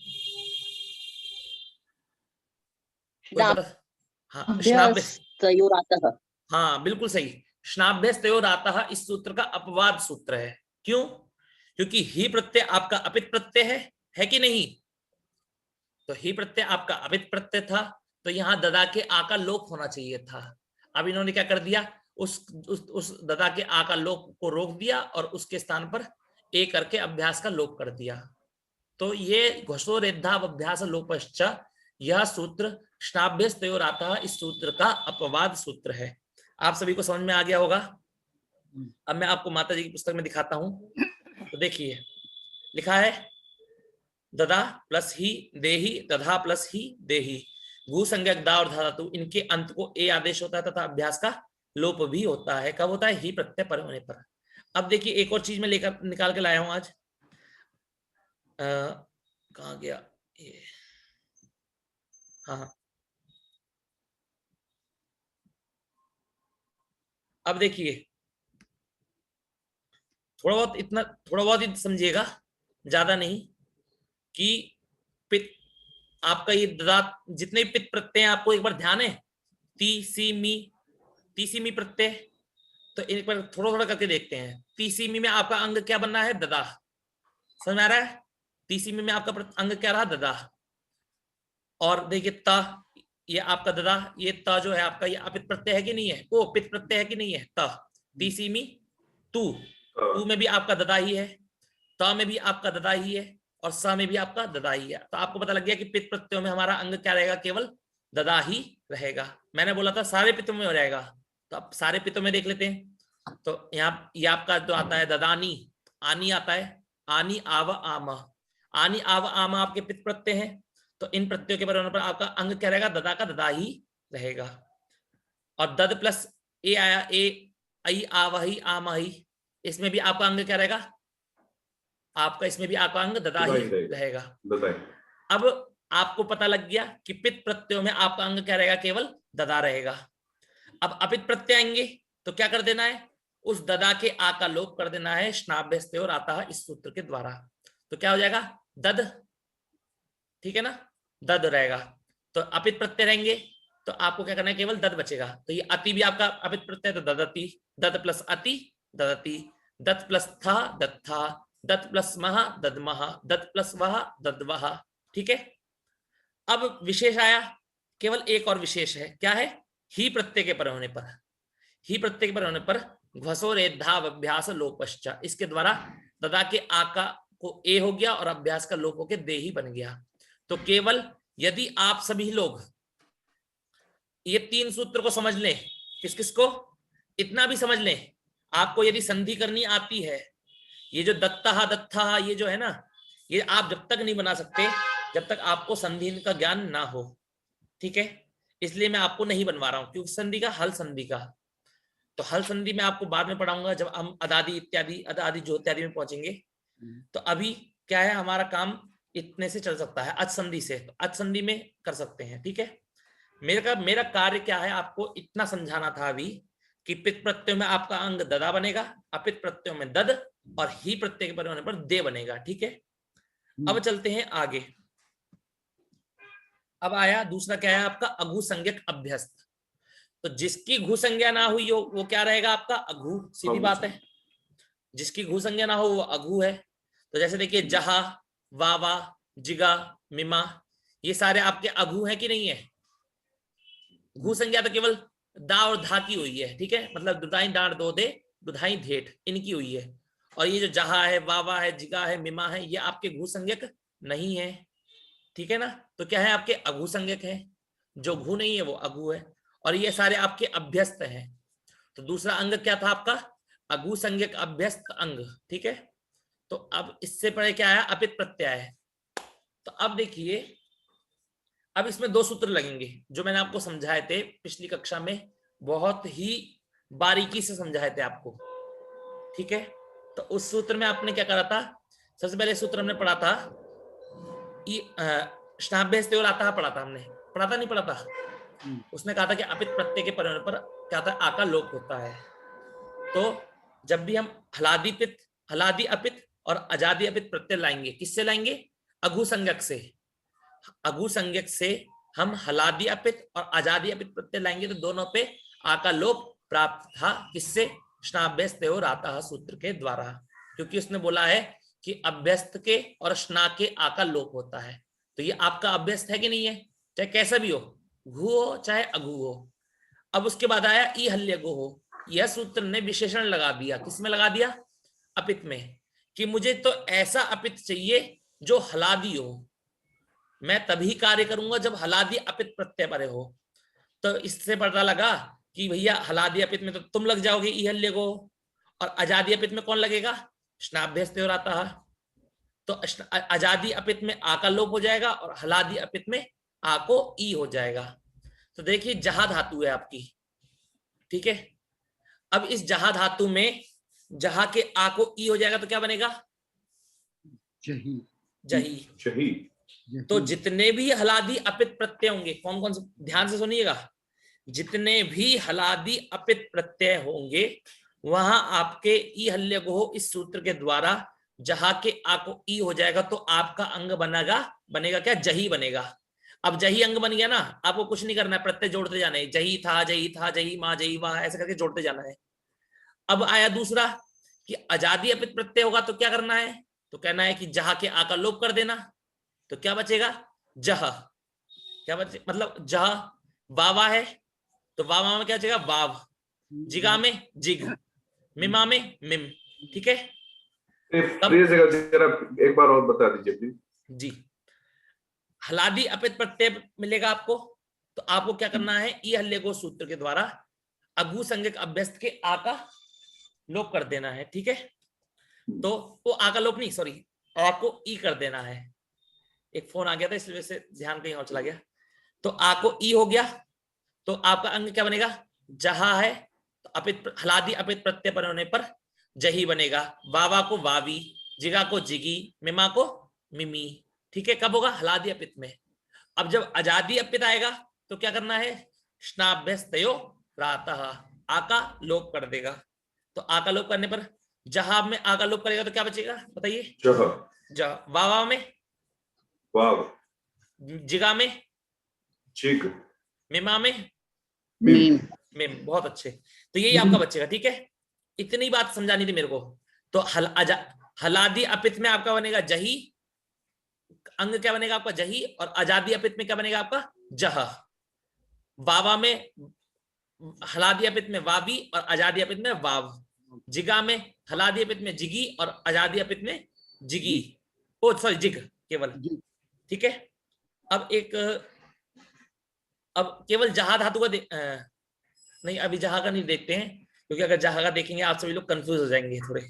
हाँ, बिल्कुल सही। स्नाभ्यस्तयोरातः इस सूत्र का अपवाद सूत्र है। क्यों? क्योंकि ही प्रत्यय आपका अपित प्रत्यय है कि नहीं? तो ही प्रत्यय आपका अपित प्रत्यय था, तो यहाँ ददा के आ का लोप होना चाहिए था। अब इन्होंने क्या कर दिया, उस ददा के आ का लोप को रोक दिया और उसके स्थान पर ए करके अभ्यास का लोप कर दिया। तो ये घसोरेद्धाव अभ्यास लोपश्च, यह सूत्र श्नाभ्यस्तयोरातः इस सूत्र का अपवाद सूत्र है। आप सभी को समझ में आ गया होगा। अब मैं आपको माता जी की पुस्तक में दिखाता हूं। तो देखिए लिखा है ददा प्लस ही देही, दधा प्लस ही देही, भू संज्ञक दा और धातु इनके अंत को ए आदेश होता है तथा अभ्यास का लोप भी होता है। कब होता है? ही प्रत्यय पर होने पर। अब देखिए एक और चीज में लेकर निकाल के लाया हूं आज। कहाँ गया ये? हाँ, अब देखिए थोड़ा बहुत ही समझिएगा, ज्यादा नहीं, कि पित आपका ये ददात जितने भी पित प्रत्यय हैं आपको एक बार ध्यान है, ती सी मी प्रत्यय, तो एक बार थोड़ा थोड़ा करके देखते हैं। ती सी मी में आपका अंग क्या बनना है? ददा। समझ में आ रहा है? ती सी मी में आपका अंग क्या रहा? ददा। और देखिए त, ये आपका ददा, ये त जो है आपका ये अपित प्रत्यय है कि नहीं है? ओ पित प्रत्यय है कि नहीं है? त ती सी मी तू, तू में भी आपका ददा ही है, त में भी आपका ददा ही है, और स में भी आपका ददा ही है। तो आपको पता लग गया कि पित प्रत्ययों में हमारा अंग क्या रहेगा? केवल ददा ही रहेगा। मैंने बोला था सारे पित्तों में हो जाएगा, तो अब सारे पित्तों में देख लेते हैं। तो यहाँ ये आपका जो आता है ददानी, आनी आता है, आनी आव आम, आनी आव आम आपके पित प्रत्यय हैं। तो इन प्रत्ययों के बराबर पर आपका अंग क्या रहेगा? ददा का ददा ही रहेगा। और दद प्लस ए आया, ए आई आवही आमही, इसमें भी आपका अंग क्या रहेगा? आपका इसमें भी आपका अंग ददा ही रहेगा। अब आपको पता लग गया कि पित प्रत्ययों में आपका अंग क्या रहेगा? केवल ददा रहेगा। अब अपित प्रत्यय आएंगे तो क्या कर देना है? उस ददा के आ का लोप कर देना है श्नाभ्यस्तयोरातः इस सूत्र के द्वारा। तो क्या हो जाएगा? दद, ठीक है ना, दद रहेगा। तो अपित प्रत्यय रहेंगे तो आपको क्या करना है? केवल दद बचेगा। तो ये अति भी आपका अपित प्रत्यय, तो ददति, दद प्लस अति ददति, दत प्लस था दत्था, दत प्लस महा ददमहा, दत प्लस वह ददवहा। ठीक है। अब विशेष आया, केवल एक और विशेष है, क्या है? ही प्रत्यय के पर होने पर, ही प्रत्यय के पर होने पर घसोरेद्धाव अभ्यास लोपश्च, इसके द्वारा ददा के आका को ए हो गया और अभ्यास का लोप होकर दे ही बन गया। तो केवल यदि आप सभी लोग ये तीन सूत्र को समझ लें, किस किस को? इतना भी समझ लें, आपको यदि संधि करनी आती है, ये जो दत्ता दत्था ये जो है ना, ये आप जब तक नहीं बना सकते जब तक आपको संधि का ज्ञान ना हो। ठीक है, इसलिए मैं आपको नहीं बनवा रहा हूं, क्योंकि संधि का हल संधि का, तो हल संधि में आपको बाद में पढ़ाऊंगा जब हम अदादि इत्यादि अदादि जो इत्यादि में पहुंचेंगे। तो अभी क्या है, हमारा काम इतने से चल सकता है, अच संधि से, तो अच संधि में कर सकते हैं। ठीक है, मेरा कार्य क्या है, आपको इतना समझाना था अभी कि पित प्रत्यय में आपका अंग ददा बनेगा, अपित प्रत्यय में दद, और ही प्रत्यय के पर होने पर दे बनेगा। ठीक है, अब चलते हैं आगे। अब आया दूसरा, क्या है आपका? अघु संज्ञक अभ्यस्त। तो जिसकी घु संज्ञा ना हुई हो वो क्या रहेगा? आपका अघु, सीधी बात है। जिसकी घु संज्ञा ना हो वो अघु है। तो जैसे देखिए जहा, वावा, जिगा, मिमा, ये सारे आपके अघु है कि नहीं है? घु संज्ञा तो केवल दा और धा की हुई है। ठीक है, मतलब दुधाई डांड दो दे, दुधाई धेट, इनकी हुई है। और ये जो जहा है, वावा है, जिगा है, मिमा है, ये आपके घु संज्ञक नहीं है। ठीक है ना, तो क्या है? आपके अघु संज्ञक है। जो घु नहीं है वो अघु है, और ये सारे आपके अभ्यस्त हैं। तो दूसरा अंग क्या था आपका? अघु संज्ञक अभ्यस्त अंग। ठीक है, तो अब इससे पहले क्या आया? अपित प्रत्यय है। तो अब देखिए, अब इसमें दो सूत्र लगेंगे जो मैंने आपको समझाए थे पिछली कक्षा में, बहुत ही बारीकी से समझाए थे आपको। ठीक है, तो उस सूत्र में आपने क्या करा था? सबसे पहले सूत्र हमने पढ़ा था श्नाभ्यस्तयोरातः, पढ़ा था हमने, पढ़ा था नहीं पढ़ा था? उसने कहा था कि अपित प्रत्यय के पर होने पर क्या होता है? आका लोप होता है। तो जब भी हम हलादि पित, हलादि अपित और अजादि अपित प्रत्यय लाएंगे, किससे लाएंगे? अघु संज्ञक से। अघु संज्ञक से हम हलादि अपित और अजादि अपित प्रत्यय लाएंगे तो दोनों पे आका लोप प्राप्त था। किससे? श्नाभ्यस्तयोरातः सूत्र के द्वारा, क्योंकि उसने बोला है कि अभ्यस्त के और स्ना के आ का लोप होता है। तो ये आपका अभ्यस्त है कि नहीं है, चाहे कैसा भी हो, घु हो चाहे अघु हो। अब उसके बाद आया ई हल्य गो हो। यह सूत्र ने विशेषण लगा दिया, किसमें लगा दिया, अपित में, कि मुझे तो ऐसा अपित चाहिए जो हलादी हो, मैं तभी कार्य करूंगा जब हलादी अपित प्रत्यय परे हो। तो इससे पता लगा कि भैया हलादी अपित में तो तुम लग जाओगे ई हल्य गो, और अजादी अपित में कौन लगेगा, स्नाभ्यस्त हो रहा। तो अजादी अपित में आ का लोप हो जाएगा और हलादी अपित में आ को ई हो जाएगा। तो देखिए जहा धातु है आपकी, ठीक है। अब इस जहा धातु में जहा के आ को ई हो जाएगा तो क्या बनेगा, जही जही। जही। तो जितने भी हलादी अपित प्रत्यय होंगे, कौन कौन से, ध्यान से सुनिएगा, जितने भी हलादी अपित प्रत्यय होंगे वहां आपके ई हल्य गो इस सूत्र के द्वारा जहा के आ को ई हो जाएगा, तो आपका अंग बनेगा क्या, जही बनेगा। अब जही अंग बन गया ना, आपको कुछ नहीं करना है, प्रत्यय जोड़ते जाना है, जही था जही माँ जही वाह, ऐसे करके जोड़ते जाना है। अब आया दूसरा कि अजादी अपित प्रत्यय होगा तो क्या करना है, तो कहना है कि जहा के आ का लोप कर देना, तो क्या बचेगा, जह। क्या बचे, मतलब जह वावा है तो वावा में क्या बचेगा, वाव। जिगा में जिग, मिमा में मिम, ठीक है। प्लीज जरा एक बार और बता दीजिए प्लीज। जी, हलादी अपित प्रत्यय मिलेगा आपको, तो आपको क्या करना है, ई हल्य गो सूत्र के द्वारा अघु संज्ञक अभ्यस्त के आ का लोप कर देना है, ठीक है। तो वो आ का लोप नहीं, सॉरी, आ को ई कर देना है। एक फोन आ गया था इस वजह से ध्यान कहीं और चला गया। तो आ को ई हो गया, तो आपका अंग क्या बनेगा, जहा है तो अपित हलादी अपित प्रत्यय पर होने पर जही बनेगा, वावा को वावी, जिगा को जिगी, मिमा को मिमी, ठीक है। कब होगा, हलादी अपित में। अब जब अजादी अपित आएगा तो क्या करना है, स्नाभ्यस्तयो प्रातः, आ का लोप कर देगा। तो आ का लोप करने पर जहा में आ का लोप करेगा तो क्या बचेगा, बताइए, जह। वावा में वाव, जिगा में चिक, मिमा में मीम। मिम। बहुत अच्छे, तो यही आपका बचेगा, ठीक है। इतनी बात समझानी थी मेरे को। तो हलादी अपित में आपका बनेगा जही, अंग क्या बनेगा आपका जही, और आजादी अपित में क्या बनेगा आपका जह। वावा में हलादी अपित में वावी और आजादी अपित में वाव। जिगा में हलादी अपित में जिगी और आजादी अपित में जिगी, ओ सॉरी जिग केवल, ठीक है। अब अब केवल जहा धातु का नहीं, अभी जहा का नहीं देखते हैं, क्योंकि अगर जहा का देखेंगे आप सभी लोग कंफ्यूज हो जाएंगे थोड़े,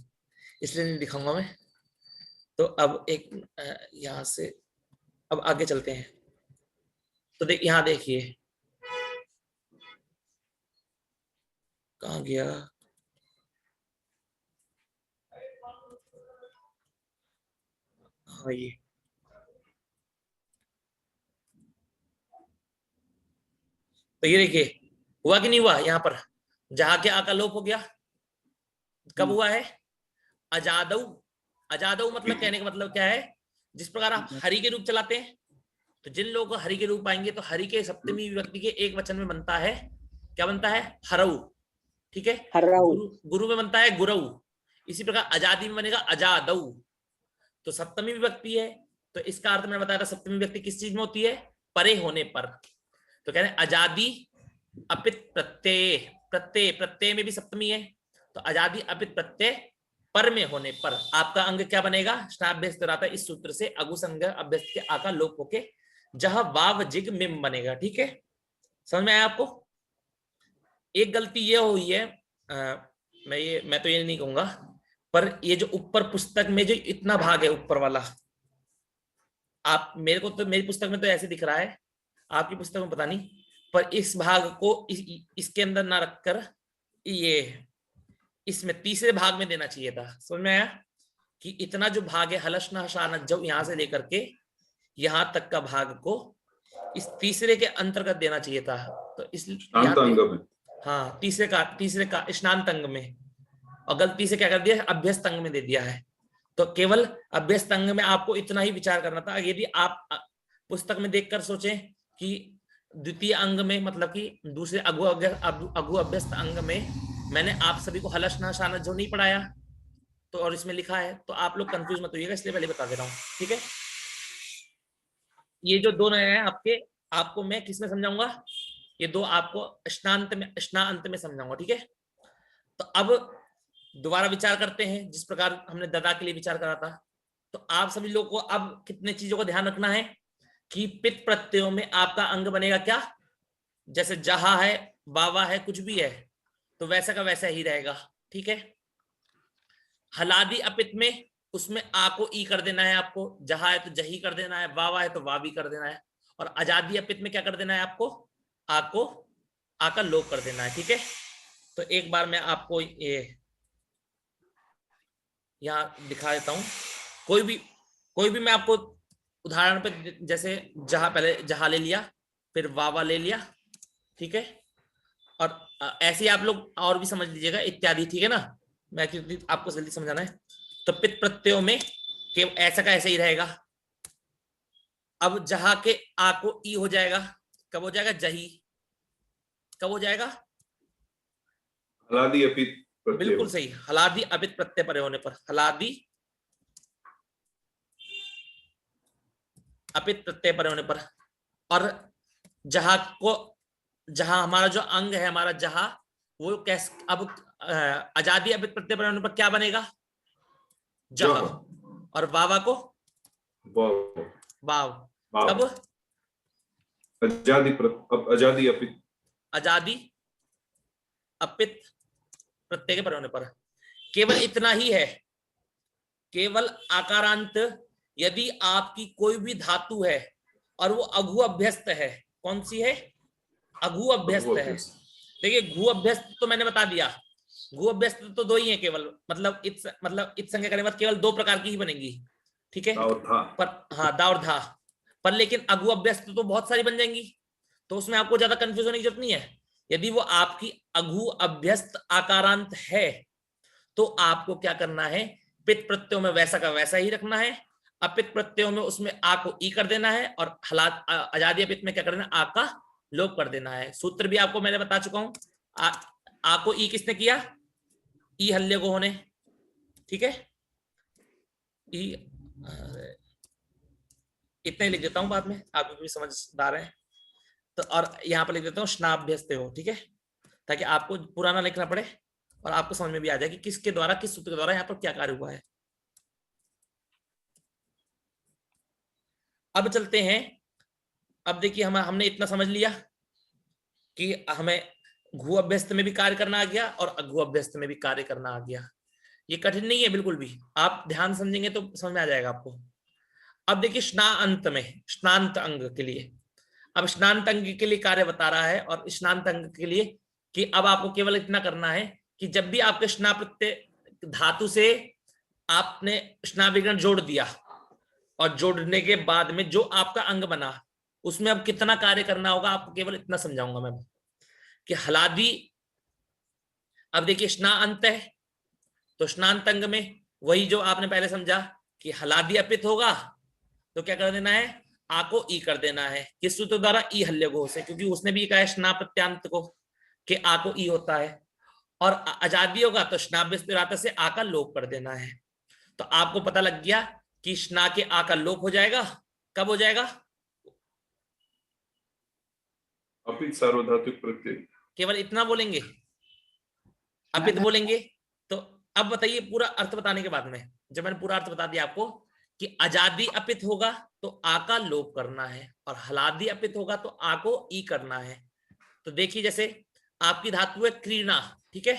इसलिए नहीं दिखाऊंगा मैं। तो अब एक यहां से अब आगे चलते हैं। तो यहां देखिए, कहां गया, हाँ ये, तो ये देखिए हुआ कि नहीं हुआ, यहाँ पर जहां के आ का लोप हो गया। कब हुआ है, अजादऊ। अजादऊ मतलब कहने का मतलब क्या है, जिस प्रकार आप हरि के रूप चलाते हैं, तो जिन लोगों को हरि के रूप आएंगे तो हरि के सप्तमी विभक्ति के एक वचन में बनता है, क्या बनता है, हरऊ, ठीक है। गुरु में बनता है गुरऊ। इसी प्रकार अजादी में बनेगा अजादऊ। तो सप्तमी विभक्ति है, तो इसका अर्थ मैंने बताया था, सप्तमी विभक्ति किस चीज में होती है, परे होने पर। तो कह रहे हैं अजादी अपित प्रत्यय, प्रत्यय में भी सप्तमी है, तो अजादी अपित प्रत्यय पर में होने पर आपका अंग क्या बनेगा, स्नाभ्यस्त रहता है। इस सूत्र से अगुसंग अभ्यस्त के आका लोप होके जहां वाव जिग मिम बनेगा, ठीक है। समझ में आया आपको। एक गलती ये हुई है, मैं तो ये नहीं कहूंगा, पर ये जो ऊपर पुस्तक में जो इतना भाग है ऊपर वाला, आप मेरे को तो मेरी पुस्तक में तो ऐसे दिख रहा है, आपकी पुस्तक में पता नहीं, पर इस भाग को इसके अंदर ना रखकर ये इसमें तीसरे भाग में देना चाहिए था। समझ में आया कि इतना जो भाग है हलशना शानत जब यहां से लेकर के यहां तक का भाग को इस तीसरे के अंतर्गत देना चाहिए था। तो इस अंग में, हाँ तीसरे का स्नान अंग में, और गलती से क्या कर दिया, अभ्यस्त अंग में दे दिया है। तो केवल अभ्यस्त अंग में आपको इतना ही विचार करना था। यदि आप पुस्तक में देखकर सोचें कि द्वितीय अंग में, मतलब कि दूसरे अघु अभ्यस्त अंग में मैंने आप सभी को हलशना शानत जो नहीं पढ़ाया, तो और इसमें लिखा है, तो आप लोग कंफ्यूज मत होइएगा, इसलिए पहले बता दे रहा हूँ, ठीक है। ये जो दोनों हैं आपके, आपको मैं किसमें समझाऊंगा, ये दो आपको स्नांत में समझाऊंगा, ठीक है। तो अब दोबारा विचार करते हैं, जिस प्रकार हमने ददा के लिए विचार करा था। तो आप सभी लोगों को अब कितने चीजों का ध्यान रखना है कि पित प्रत्ययों में आपका अंग बनेगा क्या, जैसे जहा है, बावा है, कुछ भी है तो वैसा का वैसा ही रहेगा, ठीक है। हलादी अपित में उसमें आ को ई कर देना है आपको, जहा है तो जही कर देना है, वावा है तो वावी कर देना है, और आजादी अपित में क्या कर देना है आपको, आ को आ का लोप कर देना है, ठीक है। तो एक बार मैं आपको ये यहाँ दिखा देता हूं, कोई भी मैं आपको उदाहरण पे, जैसे जहा, पहले जहा ले लिया, फिर वावा ले लिया, ठीक है। और ऐसे ही आप लोग और भी समझ लीजिएगा इत्यादि, ठीक है ना। मैं आपको जल्दी समझाना है। तो पित प्रत्ययों में केवल ऐसा का ऐसा ही रहेगा। अब जहा के आ को ई हो जाएगा, कब हो जाएगा, जही, कब हो जाएगा, हलादी अपित प्रत्यय। बिल्कुल सही, हलादी अपित प्रत्यय परे होने पर, हलादी अपित प्रत्यय परे होने पर। और जहा को, जहां हमारा जो अंग है, हमारा जहा, वो कैसे, अब आजादी अपित प्रत्यय परे होने पर क्या बनेगा, जहा, और वावा को वाव, वाव, वाव। कब, आजादी अपित, आजादी अपित प्रत्यय के परे होने पर। केवल इतना ही है, केवल आकारांत, यदि आपकी कोई भी धातु है और वो अघु अभ्यस्त है, कौन सी है, अघु अभ्यस्त है। देखिए घु अभ्यस्त तो मैंने बता दिया, घु अभ्यस्त तो दो ही है केवल, मतलब इत संज्ञा करने बाद केवल दो प्रकार की ही बनेंगी, ठीक है। पर हाँ, दा और धा, पर लेकिन अघु अभ्यस्त तो बहुत सारी बन जाएंगी, तो उसमें आपको ज्यादा कंफ्यूज होने की जरूरत नहीं है। यदि वो आपकी अघु अभ्यस्त आकारांत है तो आपको क्या करना है, पित प्रत्ययों में वैसा का वैसा ही रखना है, अपित प्रत्ययों में उसमें आ को ई कर देना है, और आजादी अपित में क्या कर देना, आ का लोप कर देना है। सूत्र भी आपको मैंने बता चुका हूं, आ को ई किसने किया, ई हल्ले को होने, ठीक है। ई इतने ही लिख देता हूं, बाद में आप भी समझदार हैं तो। और यहाँ पर लिख देता हूँ स्नाभ्यस्ते हो, ठीक है, ताकि आपको पुराना लिखना पड़े और आपको समझ में भी आ जाए कि किसके द्वारा, किस सूत्र के द्वारा यहाँ पर क्या कार्य हुआ है। अब चलते हैं, अब देखिए हमने इतना समझ लिया कि हमें घु अभ्यस्त में भी कार्य करना आ गया और अघु अभ्यस्त में भी कार्य करना आ गया। ये कठिन नहीं है बिल्कुल भी, आप ध्यान समझेंगे तो समझ में आ जाएगा आपको। अब देखिए स्नांत में, स्नांत अंग के लिए, अब स्नांत अंग के लिए कार्य बता रहा है, और स्नांत अंग के लिए कि अब आपको केवल इतना करना है कि जब भी आपके स्ना प्रत्यय धातु से आपने स्ना विग्रहण जोड़ दिया, और जोड़ने के बाद में जो आपका अंग बना, उसमें अब कितना कार्य करना होगा, आपको केवल इतना समझाऊंगा मैं कि हलादी, अब देखिए स्ना अंत है, तो स्नांत अंग में वही जो आपने पहले समझा कि हलादी अपित होगा तो क्या कर देना है, आ को ई कर देना है, किस सूत्र द्वारा, ई हल्ले को से, क्योंकि उसने भी कहा है स्ना प्रत्यांत को कि आ को ई होता है। और आजादी होगा तो स्नाभ्यस्त से आ का लोप कर देना है। तो आपको पता लग गया कि स्ना के आ का लोप हो जाएगा, कब हो जाएगा, अपित सार्वधातुक प्रत्यय, केवल इतना बोलेंगे, अपित बोलेंगे। तो अब बताइए पूरा अर्थ बताने के बाद में, जब मैंने पूरा अर्थ बता दिया आपको कि आजादी अपित होगा तो आ का लोप करना है, और हलादी अपित होगा तो आ को ई करना है। तो देखिए जैसे आपकी धातु है क्रीणा, ठीक है,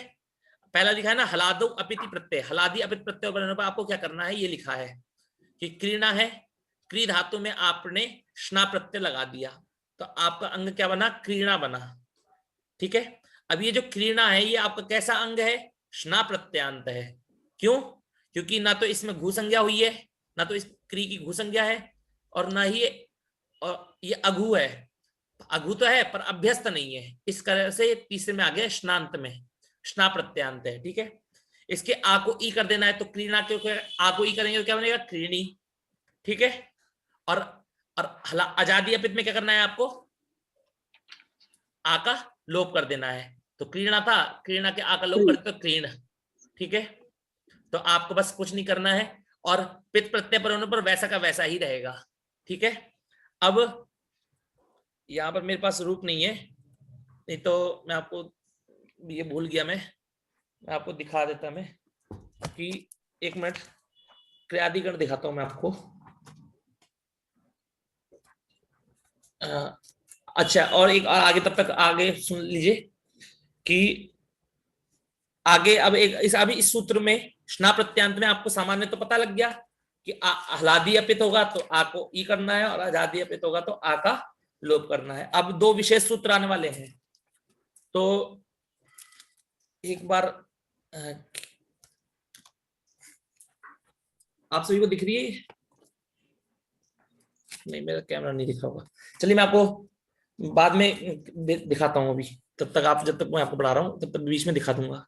पहला लिखा है ना हलादो अपिति प्रत्यय, हलादी अपित प्रत्यय बनने पर आपको क्या करना है, ये लिखा है कि क्रीणा है, क्री धातु में आपने स्ना प्रत्यय लगा दिया, तो आपका अंग क्या बना, क्रीणा बना, ठीक है। अब ये जो क्रीणा है ये आपका कैसा अंग है, स्ना प्रत्यांत है। क्यों, क्योंकि ना तो इसमें घु संज्ञा हुई है, ना तो इस क्री की घु संज्ञा है, और ना ही ये अघु है, अघु तो है पर अभ्यस्त नहीं है, इस तरह से तीसरे में आ गया स्नांत में, स्ना प्रत्यांत है, ठीक है। इसके आ को ई कर देना है, तो क्रीणा के आ को ई करेंगे तो क्या बनेगा, क्रीणी, ठीक है। और आजादी अपित में क्या करना है आपको, आ का लोप कर देना है, तो क्रीणा था, क्रीणा के आ का लोप करते तो क्रीण, ठीक है। तो आपको बस कुछ नहीं करना है, और पित प्रत्यय पर होने पर वैसा का वैसा ही रहेगा। ठीक है, अब यहां पर मेरे पास रूप नहीं है, नहीं तो मैं आपको, ये भूल गया मैं आपको दिखा देता मैं कि 1 मिनट क्रियादिगण दिखाता हूं मैं आपको। अच्छा, और एक और आगे, तब तक आगे सुन लीजिए कि आगे अब अभी इस सूत्र में स्ना प्रत्यांत में आपको सामान्य तो पता लग गया कि हलादी अपित होगा तो आ को ई करना है, और आजादी अपित होगा तो आ का लोप करना है। अब 2 विशेष सूत्र आने वाले हैं, तो एक बार आप सभी को दिख रही है? नहीं, मेरा कैमरा नहीं दिख रहा होगा। चलिए मैं आपको बाद में दिखाता हूं, अभी तब तक आप, जब तक मैं आपको पढ़ा रहा हूं तब तक बीच में दिखा दूंगा।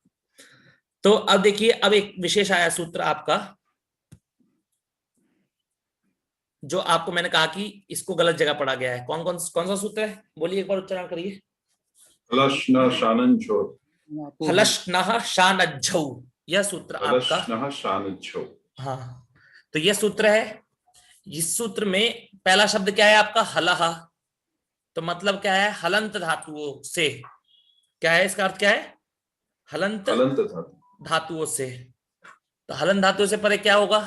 तो अब देखिए, अब एक विशेष आया सूत्र आपका, जो आपको मैंने कहा कि इसको गलत जगह पढ़ा गया है। कौन सा सूत्र है, बोलिए एक बार उच्चारण करिए। हलश्न शानंचो। हलश्नः शानज्झौ, यह सूत्र आपका। हलश्नः शानंचो। हाँ, तो यह सूत्र है। इस सूत्र में पहला शब्द क्या है आपका, हलह, तो मतलब क्या है, हलंत धातुओं से। क्या है इसका अर्थ, क्या है, हलंत धातुओं से। तो हलंत धातुओं से परे क्या होगा,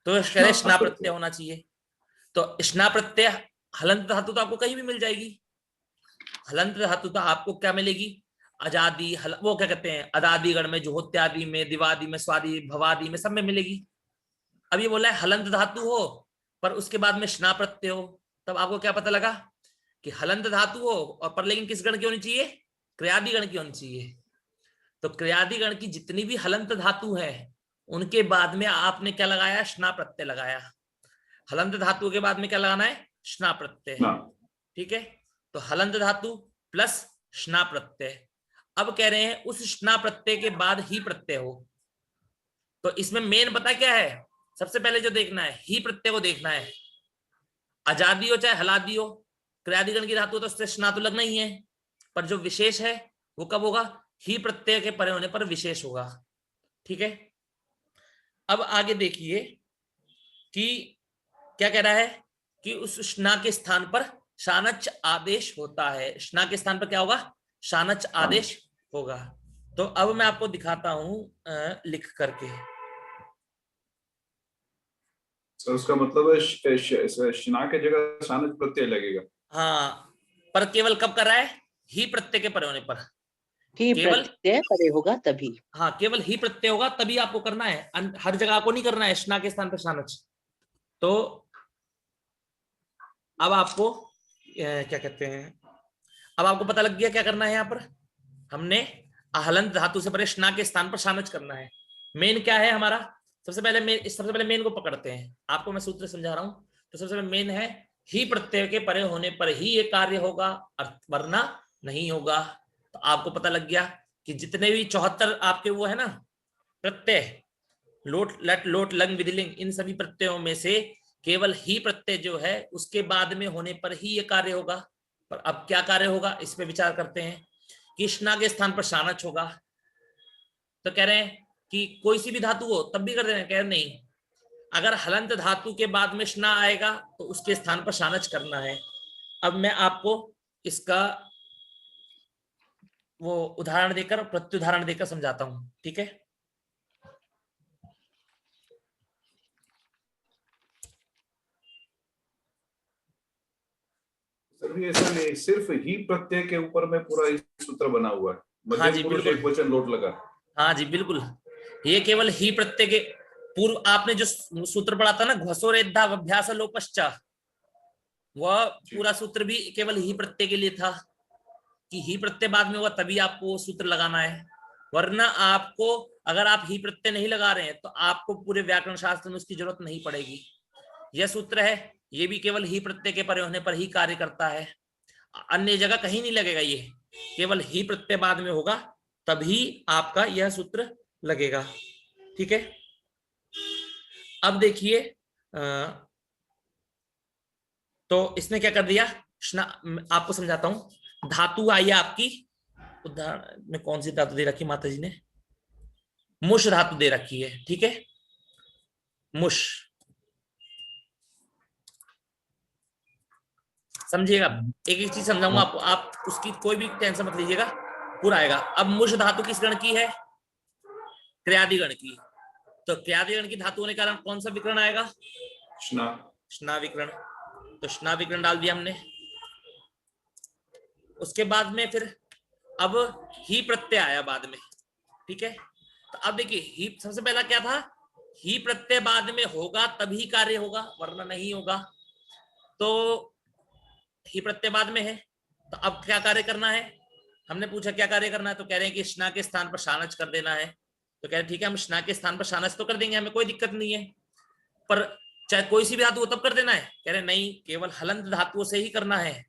तो स्ना प्रत्यय होना चाहिए। तो स्ना प्रत्यय हलंत धातु तो आपको कहीं भी मिल जाएगी। हलंत धातु तो आपको क्या मिलेगी, अजादि, वो क्या कहते हैं, अदादि गण में, जुहोत्यादि में, दिवादि में, स्वादि, भवादि में, सब में मिलेगी। अब ये बोला है हलंत धातु हो पर उसके बाद में स्ना प्रत्यय हो, तब आपको क्या पता लगा कि हलंत धातु हो और पर लेकिन किस गण की होनी चाहिए, क्रियादि गण की होनी चाहिए। तो क्रियादि गण की जितनी भी हलंत धातु है उनके बाद में आपने क्या लगाया, स्ना प्रत्यय लगाया। हलंत धातु के बाद में क्या लगाना है, स्ना प्रत्यय। ठीक है, तो हलंत धातु प्लस स्ना प्रत्यय। अब कह रहे हैं उस स्ना प्रत्यय के बाद ही प्रत्यय हो, तो इसमें मेन पता क्या है, सबसे पहले जो देखना है ही प्रत्यय को देखना है। आजादी हो चाहे हलादी हो, क्रियादिगण की धातु तो उससे स्ना तो लगना ही है, पर जो विशेष है वो कब होगा, ही प्रत्यय के परे होने पर विशेष होगा। ठीक है, अब आगे देखिए कि क्या कह रहा है कि उस स्ना के स्थान पर शानच आदेश होता है। स्ना के स्थान पर क्या होगा, शानच आदेश होगा। तो अब मैं आपको दिखाता हूं लिख करके। तो उसका मतलब है शना के जगह शानच प्रत्यय लगेगा। हाँ, पर केवल कब कर रहा है, ही प्रत्यय के परे होने पर। ही केवल प्रत्यय परे होगा तभी। हाँ, केवल ही प्रत्यय होगा तभी आपको करना है, हर जगह आपको नहीं करना है स्ना के स्थान पर शानच। तो अब आपको क्या कहते हैं, अब आपको पता लग गया क्या करना है। यहाँ पर हमने हलंत धातु से परे स्ना के स्थान पर शानच करना है। मेन क्या है हमारा, सबसे पहले मेन को पकड़ते हैं, आपको मैं सूत्र समझा रहा हूं। तो सबसे पहले मेन है ही प्रत्यय के परे होने पर ही ये कार्य होगा, वरना नहीं होगा। तो आपको पता लग गया कि जितने भी 74 आपके वो है ना प्रत्यय, लोट लट लोट लंग विधिलिंग, इन सभी प्रत्ययों में से केवल ही प्रत्यय जो है उसके बाद में होने पर ही ये कार्य होगा। पर अब क्या कार्य होगा इस पे विचार करते हैं कि स्ना के स्थान पर शानच होगा। तो कह रहे हैं कि कोई सी भी धातु हो तब भी कर देना, कह रहे नहीं, अगर हलंत धातु के बाद में स्ना आएगा तो उसके स्थान पर शानच करना है। अब मैं आपको इसका वो उदाहरण देकर, प्रत्युदाहरण देकर समझाता हूं। ठीक है, ऐसा नहीं, सिर्फ ही प्रत्यय के ऊपर में पूरा इस सूत्र बना हुआ है। हाँ जी, मध्यम पुरुष बिल्कुल। एक वचन लोट लगा। हाँ जी बिल्कुल, ये केवल ही प्रत्यय के पूर्व आपने जो सूत्र पढ़ा था ना, घसोरेद्धा अभ्यास लोपश्च, वह पूरा सूत्र भी केवल ही प्रत्यय के लिए था कि ही प्रत्यय बाद में हुआ तभी आपको सूत्र लगाना है। वरना आपको, अगर आप ही प्रत्यय नहीं लगा रहे हैं तो आपको पूरे व्याकरण शास्त्र में उसकी जरूरत नहीं पड़ेगी। यह सूत्र है, ये भी केवल ही प्रत्यय के परे होने पर ही कार्य करता है, अन्य जगह कहीं नहीं लगेगा। ये केवल ही प्रत्यय बाद में होगा तभी आपका यह सूत्र लगेगा। ठीक है, अब देखिए तो इसने क्या कर दिया, आपको समझाता हूं। धातु आई है आपकी, उदाहरण में कौन सी धातु दे रखी माता जी ने, मुश धातु दे रखी है, ठीक है, मुश, समझिएगा। एक एक चीज समझाऊंगा आपको, आप उसकी कोई भी टेंशन मत लीजिएगा, पूरा आएगा। अब मुश धातु किस गण की है? क्रियादि गण की। तो क्रियादि गण की धातु होने के कारण कौन सा विकरण आएगा? श्ना। श्ना विकरण। तो श्ना विकरण डाल दिया हमने। उसके बाद में फिर अब ही प्रत्यय आया बाद में, ठीक है। तो अब देखिए ही सबसे पहला क्या था? ही प्रत्यय बाद में होगा तभी कार्य होगा, वरना नहीं होगा। तो ही प्रत्यय बाद में है, तो अब क्या कार्य करना है? हमने पूछा क्या कार्य करना है, तो कह रहे हैं कि स्ना के स्थान पर शानच कर देना है। तो कह रहे ठीक है, हम स्ना के स्थान पर शानच तो कर देंगे, हमें कोई दिक्कत नहीं है, पर चाहे कोई सी भी धातु हो तब कर देना है। कह रहे नहीं, केवल हलंत धातुओं से ही करना है।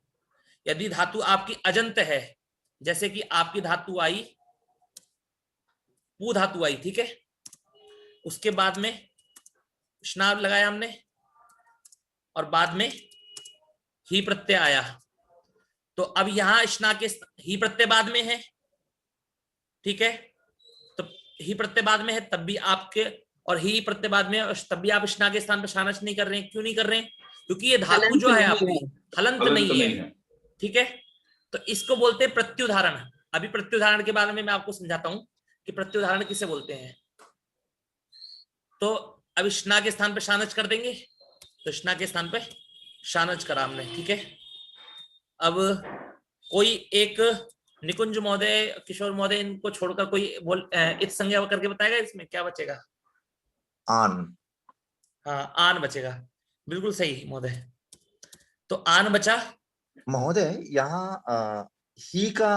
यदि धातु आपकी अजंत है, जैसे कि आपकी धातु आई पू धातु आई, ठीक है, उसके बाद में स्ना लगाया हमने और बाद में ही प्रत्यय आया, तो अब यहां स्ना के ही प्रत्यय बाद में है, ठीक है। तो ही प्रत्यय बाद में है तब भी आपके, और ही प्रत्यय बाद में तब भी आप स्ना के स्थान पर शानच नहीं कर रहे हैं। क्यों नहीं कर रहे हैं? क्योंकि ये धातु जो है आपकी हलंत नहीं है, ठीक है। तो इसको बोलते हैं प्रत्युदाहरण। अभी प्रत्युदाहरण के बारे में मैं आपको समझाता हूं कि प्रत्युदाहरण किसे बोलते हैं। तो अब स्ना के स्थान पर शानच कर देंगे, तो स्ना के स्थान पे शानच करा हमने, ठीक है। अब कोई एक निकुंज महोदय, किशोर महोदय, इनको छोड़कर कोई बोल इत संज्ञा करके बताएगा, इसमें क्या बचेगा? आन। हाँ, आन बचेगा, बिल्कुल सही महोदय। तो आन बचा। महोदय यहाँ ही का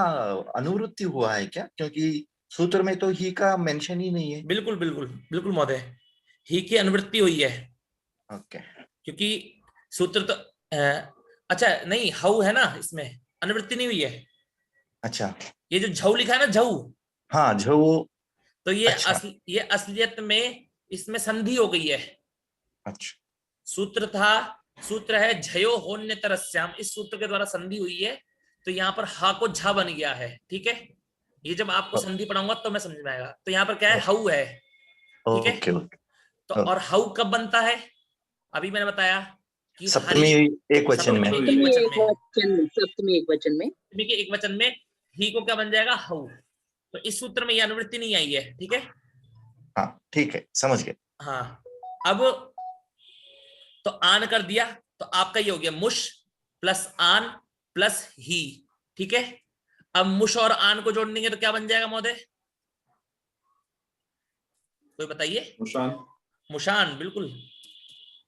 अनुवृत्ति हुआ है क्या? क्योंकि सूत्र में तो ही का मेंशन ही नहीं है। बिल्कुल बिल्कुल बिल्कुल महोदय, ही की अनुवृत्ति हुई है। ओके। क्योंकि सूत्र तो अच्छा नहीं, हऊ है ना, इसमें अनुवृत्ति नहीं हुई है। अच्छा, ये जो झऊ लिखा है ना, झऊ, हाँ झऊ। तो ये अच्छा। ये असलियत में इसमें संधि हो गई है। अच्छा, सूत्र था, सूत्र है झयो होन्य तरस्याम, इस सूत्र के द्वारा संधि हुई है, तो यहाँ पर हा को झा बन गया है, ठीक है। ये जब आपको संधि पढ़ाऊंगा तो मैं समझ में आएगा। तो यहाँ पर क्या है? हऊ है, ठीक है। ओके। तो और हऊ कब बनता है? अभी मैंने बताया कि सप्तमी एक वचन में। सप्तमी एक वचन में सप्तमी के एक वचन में ही को क्या बन जाएगा? हऊ। तो इस सूत्र में ये अनुवृत्ति नहीं आई है, ठीक है। हाँ ठीक है, समझ गए। हाँ, अब तो आन कर दिया, तो आपका ये हो गया मुश प्लस आन प्लस ही, ठीक है। अब मुश और आन को जोड़ देंगे तो क्या बन जाएगा महोदय? कोई बताइए। मुशान। मुशान, बिल्कुल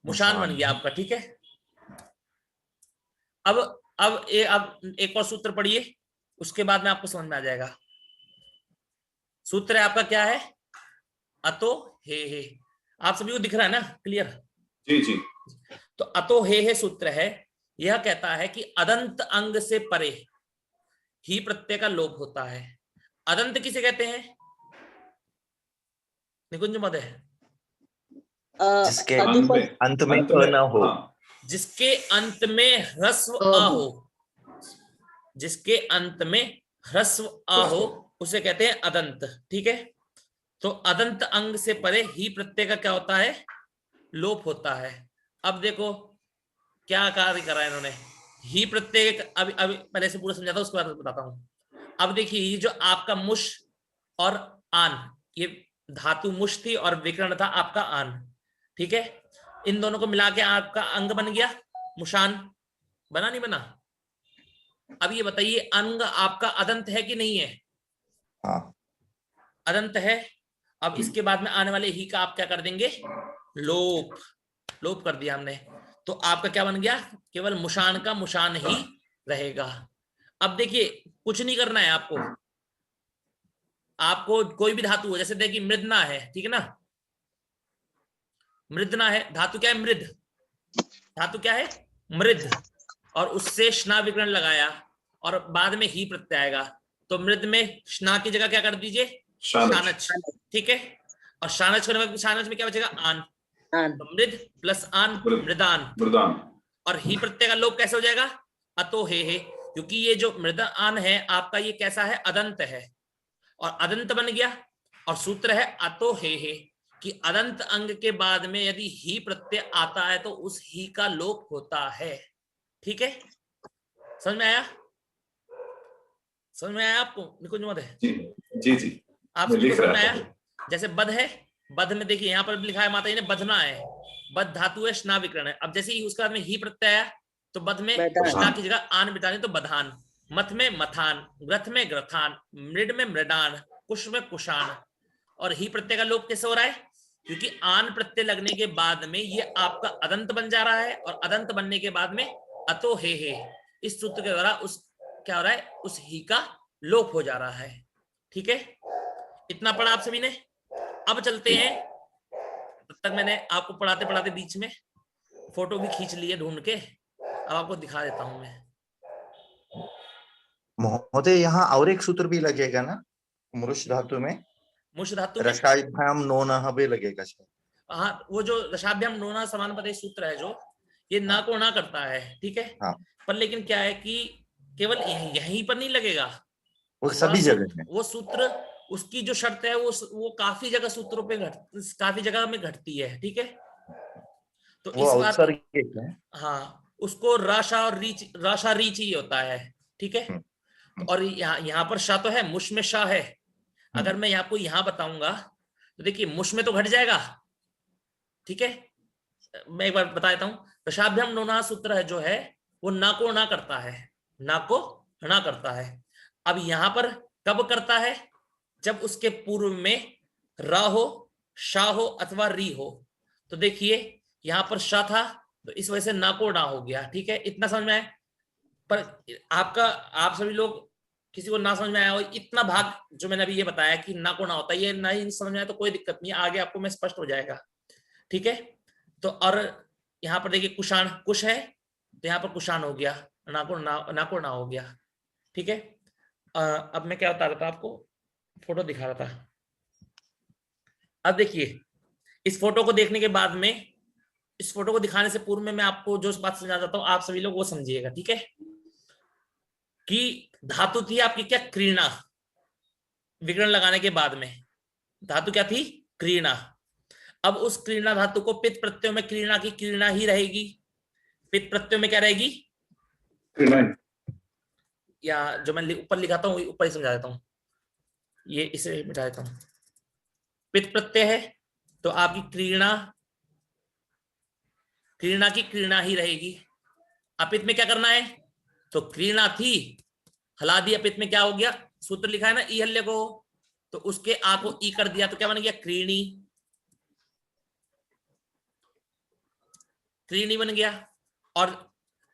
मुशान बन गया आपका, ठीक है। अब एक और सूत्र पढ़िए, उसके बाद में आपको समझ में आ जाएगा। सूत्र है आपका क्या है? अतो हे। आप सभी को दिख रहा है ना, क्लियर? जी जी। तो अतो हे सूत्र है, यह कहता है कि अदंत अंग से परे ही प्रत्यय का लोप होता है। अदंत किसे कहते हैं निकुंज महोदय? जिसके अंत में न हो। हाँ। जिसके अंत में ह्रस्व अ हो, जिसके अंत में ह्रस्व अ हो उसे कहते हैं अदंत, ठीक है। तो अदंत अंग से परे ही प्रत्यय का क्या होता है? लोप होता है। अब देखो क्या कार्य करा है इन्होंने। ही प्रत्यय अभी पहले से पूरा समझाता हूं, उसके बाद बताता हूं। अब देखिए ये जो आपका मुश और आन, ये धातु मुश थी और विकर्ण था आपका आन, ठीक है। इन दोनों को मिला के आपका अंग बन गया मुशान। बना नहीं बना? अब ये बताइए अंग आपका अदंत है कि नहीं है? हाँ। अदंत है। अब इसके बाद में आने वाले ही का आप क्या कर देंगे? लोप। लोप कर दिया हमने, तो आपका क्या बन गया? केवल मुशान का मुशान ही रहेगा। अब देखिए कुछ नहीं करना है आपको। आपको कोई भी धातु हो, जैसे देखिए मृदना है, ठीक है ना, मृदना है, धातु क्या है? मृद। धातु क्या है? मृद। और उससे स्ना विकरण लगाया और बाद में ही प्रत्यय आएगा, तो मृद में स्ना की जगह क्या कर दीजिए? शानच, ठीक है। और शानच करने, शानच में क्या बचेगा? आन। तो मृद प्लस आन मृदान। मृदान। और ही प्रत्यय का लोप कैसे हो जाएगा? अतो हे, क्योंकि ये जो मृदान है आपका, ये कैसा है? अदंत है, और अदंत बन गया और सूत्र है अतो हे कि अदंत अंग के बाद में यदि ही प्रत्यय आता है तो उस ही का लोप होता है। ठीक है, समझ में आया? समझ में आया आपको निकुंज महोदय? जी जी जी, आप मैं सभी को लिख समझ रहा में आया? था। जैसे बध है, बध में देखिए यहाँ पर लिखा है माता जी ने बधना है, बध धातु है, स्ना विकरण है। अब जैसे ही उसके बाद में ही प्रत्यय आया तो बध में बधान। स्ना की जगह आन बिटाने तो बधान, मथ में मथान, ग्रथ में ग्रथान, मृड में मृडान, कुश में कुशान। और ही प्रत्यय का लोप कैसे हो रहा है? क्योंकि आन प्रत्यय लगने के बाद में ये आपका अदंत बन जा रहा है, और अदंत बनने के बाद में अतो हे इस सूत्र के द्वारा उस क्या हो रहा है, उस ही का लोप हो जा रहा है। ठीक है, इतना पढ़ा आप सभी ने। अब चलते हैं, तब तक मैंने आपको पढ़ाते पढ़ाते बीच में फोटो भी खींच लिए ढूंढ के, अब आपको दिखा देता हूं मैं। महोदय यहाँ और एक सूत्र भी लगेगा ना मुरुष धातु में? मुश धातु में रसाभ्याम नोनः भी लगेगा शायद। हाँ, वो जो रसाभ्याम नोना समान पदे सूत्र है जो ये ना को ना करता है। ठीक है, हाँ। पर लेकिन क्या है कि केवल यहीं पर नहीं लगेगा, वो सभी जगह है। वो सूत्र उसकी जो शर्त है वो काफी जगह सूत्रों पे काफी जगह में घटती है। ठीक है, तो वो इस बात औत्सर्गिक है। हाँ, उसको राशा और रीच, राशा रीच ही होता है। ठीक है, तो और यहाँ पर शाह तो है, मुश में शाह है। अगर मैं आपको यहाँ बताऊंगा तो देखिए मुश में तो घट जाएगा। ठीक है, मैं एक बार बता देता हूँ, रसाभ्याम नोना सूत्र है जो है वो ना को ना करता है, ना को ना करता है। अब यहां पर कब करता है? जब उसके पूर्व में रा हो, शाह हो अथवा री हो। तो देखिए यहां पर शाह था तो इस वजह से ना को ना हो गया। ठीक है, इतना समझ में आया? पर आपका, आप सभी लोग किसी को ना समझ में आया हो इतना भाग जो मैंने अभी ये बताया कि ना को ना होता है, ये नहीं समझ में आया तो कोई दिक्कत नहीं है, आगे आपको मैं स्पष्ट हो जाएगा। ठीक है, तो और यहाँ पर देखिए कुशान, कुश है तो यहाँ पर कुशान हो गया, ना को ना हो गया। ठीक है, अब मैं क्या बता रहा था आपको, फोटो दिखा रहा था। अब देखिए इस फोटो को देखने के बाद में, इस फोटो को दिखाने से पूर्व में मैं आपको जो बात समझा जाता हूँ आप सभी लोग वो समझिएगा। ठीक है, कि धातु थी आपकी क्या, क्रीणा। विकरण लगाने के बाद में धातु क्या थी, क्रीणा। अब उस क्रीणा धातु को पित प्रत्ययों में क्रीणा की क्रीणा ही रहेगी, पित प्रत्ययों में क्या रहेगी, या जो मैं ऊपर लिखाता हूँ ऊपर ही समझा देता हूँ, ये इसे मिटा देता हूँ। पित प्रत्यय है तो आपकी क्रीणा, क्रीणा की क्रीणा ही रहेगी। अपित में क्या करना है, तो क्रीणा थी, हला दी, अपित में क्या हो गया, सूत्र लिखा है ना ई हल्ले को, तो उसके आ को ई कर दिया तो क्या बन गया, क्रीणी, क्रीणी बन गया। और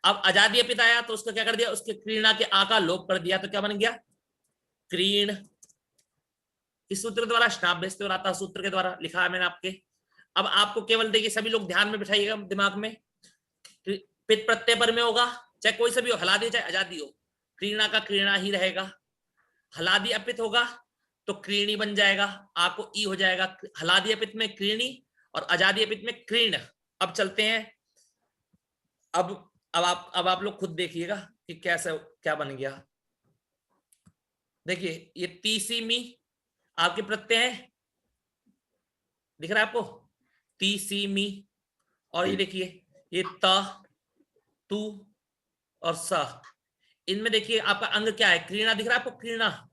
अब आजादी अपित आया तो उसका क्या कर दिया, उसके क्रीणा के आ का लोप कर दिया तो क्या बन गया, क्रीण। इस सूत्र के द्वारा स्नाभ्यस्त और आता सूत्र के द्वारा लिखा है मैंने आपके। अब आपको केवल देखिए सभी लोग ध्यान में बिठाइएगा दिमाग में, पित प्रत्यय पर में होगा चाहे कोई सा भी हो, हलादी चाहे आजादी हो, क्रीणा का क्रीणा ही रहेगा। हलादी अपित होगा तो क्रीणी बन जाएगा, आ को ई हो जाएगा, हलादी अपित में क्रीणी और आजादी अपित में क्रीण। अब चलते हैं, अब आप लोग खुद देखिएगा कि कैसे क्या बन गया। देखिए ये तीसी मी आपके प्रत्यय है, दिख रहा है आपको, तीसी मी। और ये देखिए ये ता, तू और सा, इनमें देखिए आपका अंग क्या है, क्रीणा दिख रहा है आपको, क्रीणा।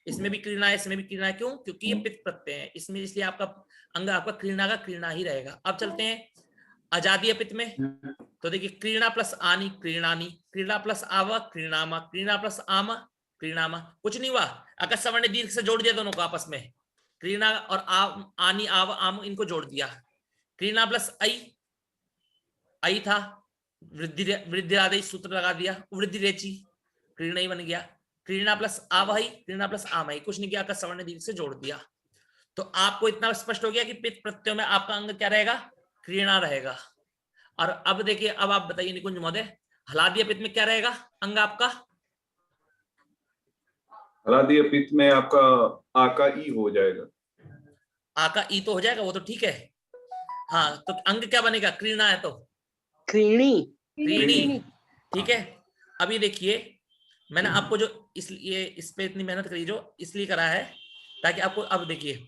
इसमें भी क्रीणा है, इसमें भी क्रीणा है, क्यों, क्योंकि ये पित प्रत्यय है इसमें, इसलिए आपका अंग आपका क्रीणा का क्रीणा ही रहेगा। अब चलते हैं आजादी अपित में, तो देखिए क्रीणा प्लस आनी क्रीणानी, क्रीणा प्लस आवा क्रीणामा, क्रीणा प्लस आमा क्रीणामा। कुछ नहीं हुआ, अगर सवर्ण दीर्घ से जोड़ दिया दोनों को आपस में, क्रीणा और आनी आव आम इनको जोड़ दिया, क्रीणा प्लस आई था, वृद्धि आदेश सूत्र लगा दिया, वृद्धि रेची, क्रीणा ही बन गया। क्रीणा प्लस आवही, क्रीणा प्लस आमही, कुछ नहीं किया, अगर सवर्ण दीर्घ से जोड़ दिया। तो आपको इतना स्पष्ट हो गया कि पित प्रत्ययों में आपका अंग क्या रहेगा, क्रीणा रहेगा। और अब देखिए, अब आप बताइए निकुंज महोदय, हलादी अपित में क्या रहेगा अंग आपका, हलादी अपित में आपका आ का ई हो जाएगा, आ का ई तो हो जाएगा, वो तो ठीक है। हाँ, तो अंग क्या बनेगा, क्रीणा है तो क्रीणी, क्रीणी। ठीक है, अभी देखिए मैंने आपको जो इसलिए इस पे इतनी मेहनत करी जो इसलिए करा है ताकि आपको, अब देखिए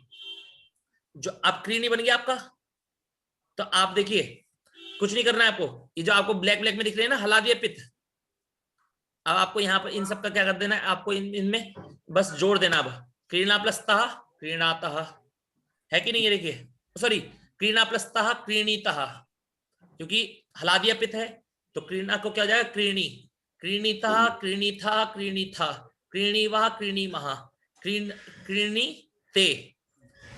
जो अब क्रीनी बन गया आपका, तो आप देखिए कुछ नहीं करना है आपको, ये जो आपको ब्लैक ब्लैक में दिख रहे हैं ना हलादिया पित्त, अब आपको यहाँ पर इन सब का क्या कर देना है, आपको इनमें बस जोड़ देना। अब क्रीणा प्लस तः क्रीणातः है कि नहीं, ये देखिए सॉरी क्रीणा प्लस तः क्रीणीतः, क्योंकि हलादिया पित्त है तो क्रीणा को क्या हो जाएगा क्रीणी, क्रीणीतः क्रीणीथा क्रीणीथा क्रीणीवः क्रीणीमः क्रीणीते,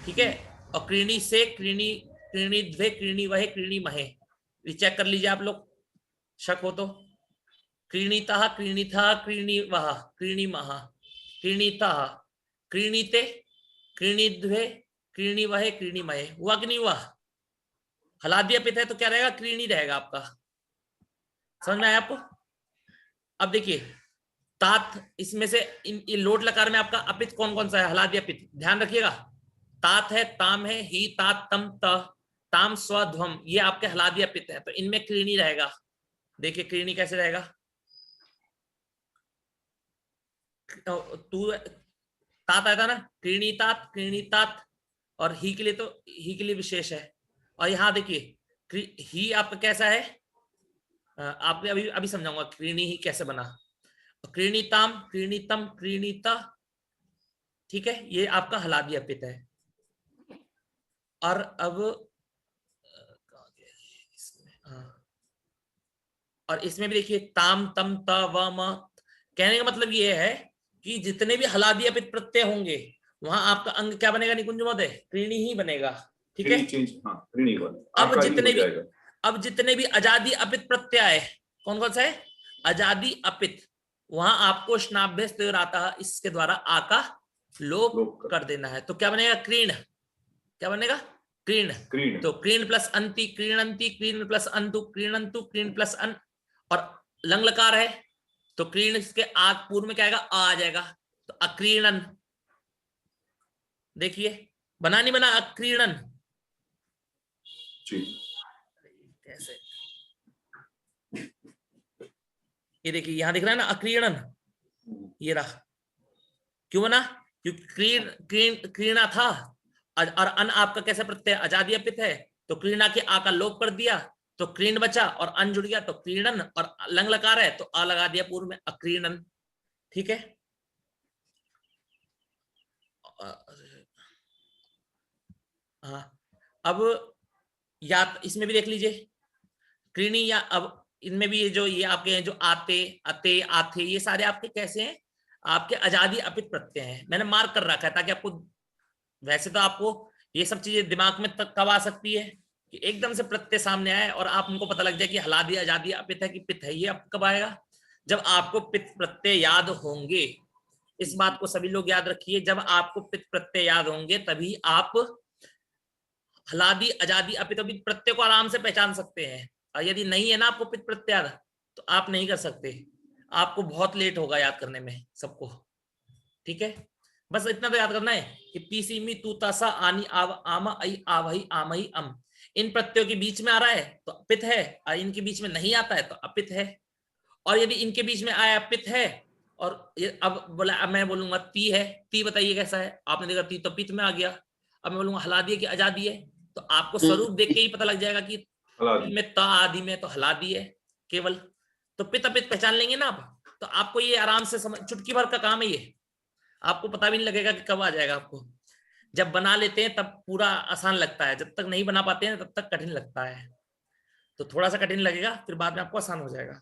ठीक है। और क्रीणी से क्रीणी क्रीणीद्वे क्रीणीवहे क्रीणीमहे, ये चेक कर लीजिए आप लोग, शक हो तो। क्रीणीतः क्रीणीथा क्रीणीवः क्रीणीमः क्रीणीतः क्रीणीते क्रीणीद्वे क्रीणीवहे क्रीणीमहे, हुआ कि नहीं हुआ? हलादिया पित्त है तो क्या रहेगा, क्रीणी रहेगा आपका। समझ में आया आपको? अब देखिए तात, इसमें से ये लोट लकार में आपका अपित कौन कौन सा है, हलादिया पित्त, ध्यान रखिएगा। तात है, ताम है, ही तात तम त, ताम स्वध्वम, ये आपके हलादिया पित्त है, तो इनमें क्रीणी रहेगा। देखिए क्रीणी कैसे रहेगा, तू तात आया था ना, क्रीणी तात क्रीणी तात, और ही के लिए तो ही के लिए विशेष है। और यहाँ देखिए ही आपका कैसा है, आपने अभी अभी समझाऊंगा क्रीणी ही कैसे बना। क्रीणीताम क्रीणीतम क्रीणीता, ठीक है, ये आपका हलादिया पित्त है। और अब और इसमें भी देखिए ताम तम त व म, कहने का मतलब ये है कि जितने भी हलादिया पित्त प्रत्यय होंगे वहां आपका अंग क्या बनेगा निकुंज महोदय, क्रीणी ही बनेगा, ठीक है। अब जितने भी अजादि अपित प्रत्यय, कौन कौन सा है, अजादि अपित, वहां आपको श्नाभ्य स्त्योर आता है, इसके द्वारा आ का लोप कर देना है, तो क्या बनेगा क्रीण, क्या बनेगा क्रीण। तो क्रीण प्लस अंति क्रीणंती, क्रीण प्लस अंतु क्रीणंतु, क्रीण प्लस अन, और लंग लकार है तो क्रीण इसके आग पूर्व में क्या आएगा, आ जाएगा, तो अक्रीणन। देखिए बना नहीं बना अक्रीणन, कैसे, ये देखिए यहां दिख रहा है ना अक्रीणन, ये रहा, क्यों बना, क्योंकि क्रीण क्रीण क्रीणा था, और अन आपका कैसा प्रत्यय अजादि अपित है, तो क्रीणा के आ का लोप कर दिया तो क्रीण बचा, और अन जुड़ गया तो क्रीणन, और लंग लकार है तो आ लगा दिया पूर्व में, अक्रीणन, ठीक है। हाँ अब या इसमें भी देख लीजिए क्रीणी, या अब इनमें भी ये जो ये आपके हैं जो आते अते आथे, ये सारे आपके कैसे हैं, आपके अजादि अपित प्रत्यय हैं, मैंने मार्क कर रखा है ताकि आपको, वैसे तो आपको ये सब चीजें दिमाग में कब आ सकती है कि एकदम से प्रत्यय सामने आए और आप उनको पता लग जाए कि हलादी अजादी अपित है कि पित्त है, ये अब कब आएगा, जब आपको पित्त प्रत्यय याद होंगे। इस बात को सभी लोग याद रखिए, जब आपको पित्त प्रत्यय याद होंगे तभी आप हलादी अजादी अपित प्रत्यय को आराम से पहचान सकते हैं, और यदि नहीं है ना आपको पित्त प्रत्यय याद तो आप नहीं कर सकते, आपको बहुत लेट होगा याद करने में सबको, ठीक है। बस इतना तो याद करना है कि पीसी मी तू तासा आनी आव आमा आई आवही आमही अम, इन प्रत्ययों के बीच में आ रहा है तो अपित है, और इनके बीच में नहीं आता है तो अपित है, और यदि इनके बीच में आया पित्त है, और अब बोला, अब मैं बोलूंगा ती है, ती बताइए कैसा है, आपने देखा ती तो पित्त में आ गया, अब मैं बोलूंगा हलादी है कि आजादी है, तो आपको स्वरूप देख के ही पता लग जाएगा कि में ता आदि में तो हलादी है केवल, तो पित्त अपित पहचान लेंगे ना आप, तो आपको ये आराम से समझ, चुटकी भर का काम है ये, आपको पता भी नहीं लगेगा कि कब आ जाएगा आपको, जब बना लेते हैं तब पूरा आसान लगता है, जब तक नहीं बना पाते हैं तब तक कठिन लगता है, तो थोड़ा सा कठिन लगेगा फिर बाद में आपको आसान हो जाएगा।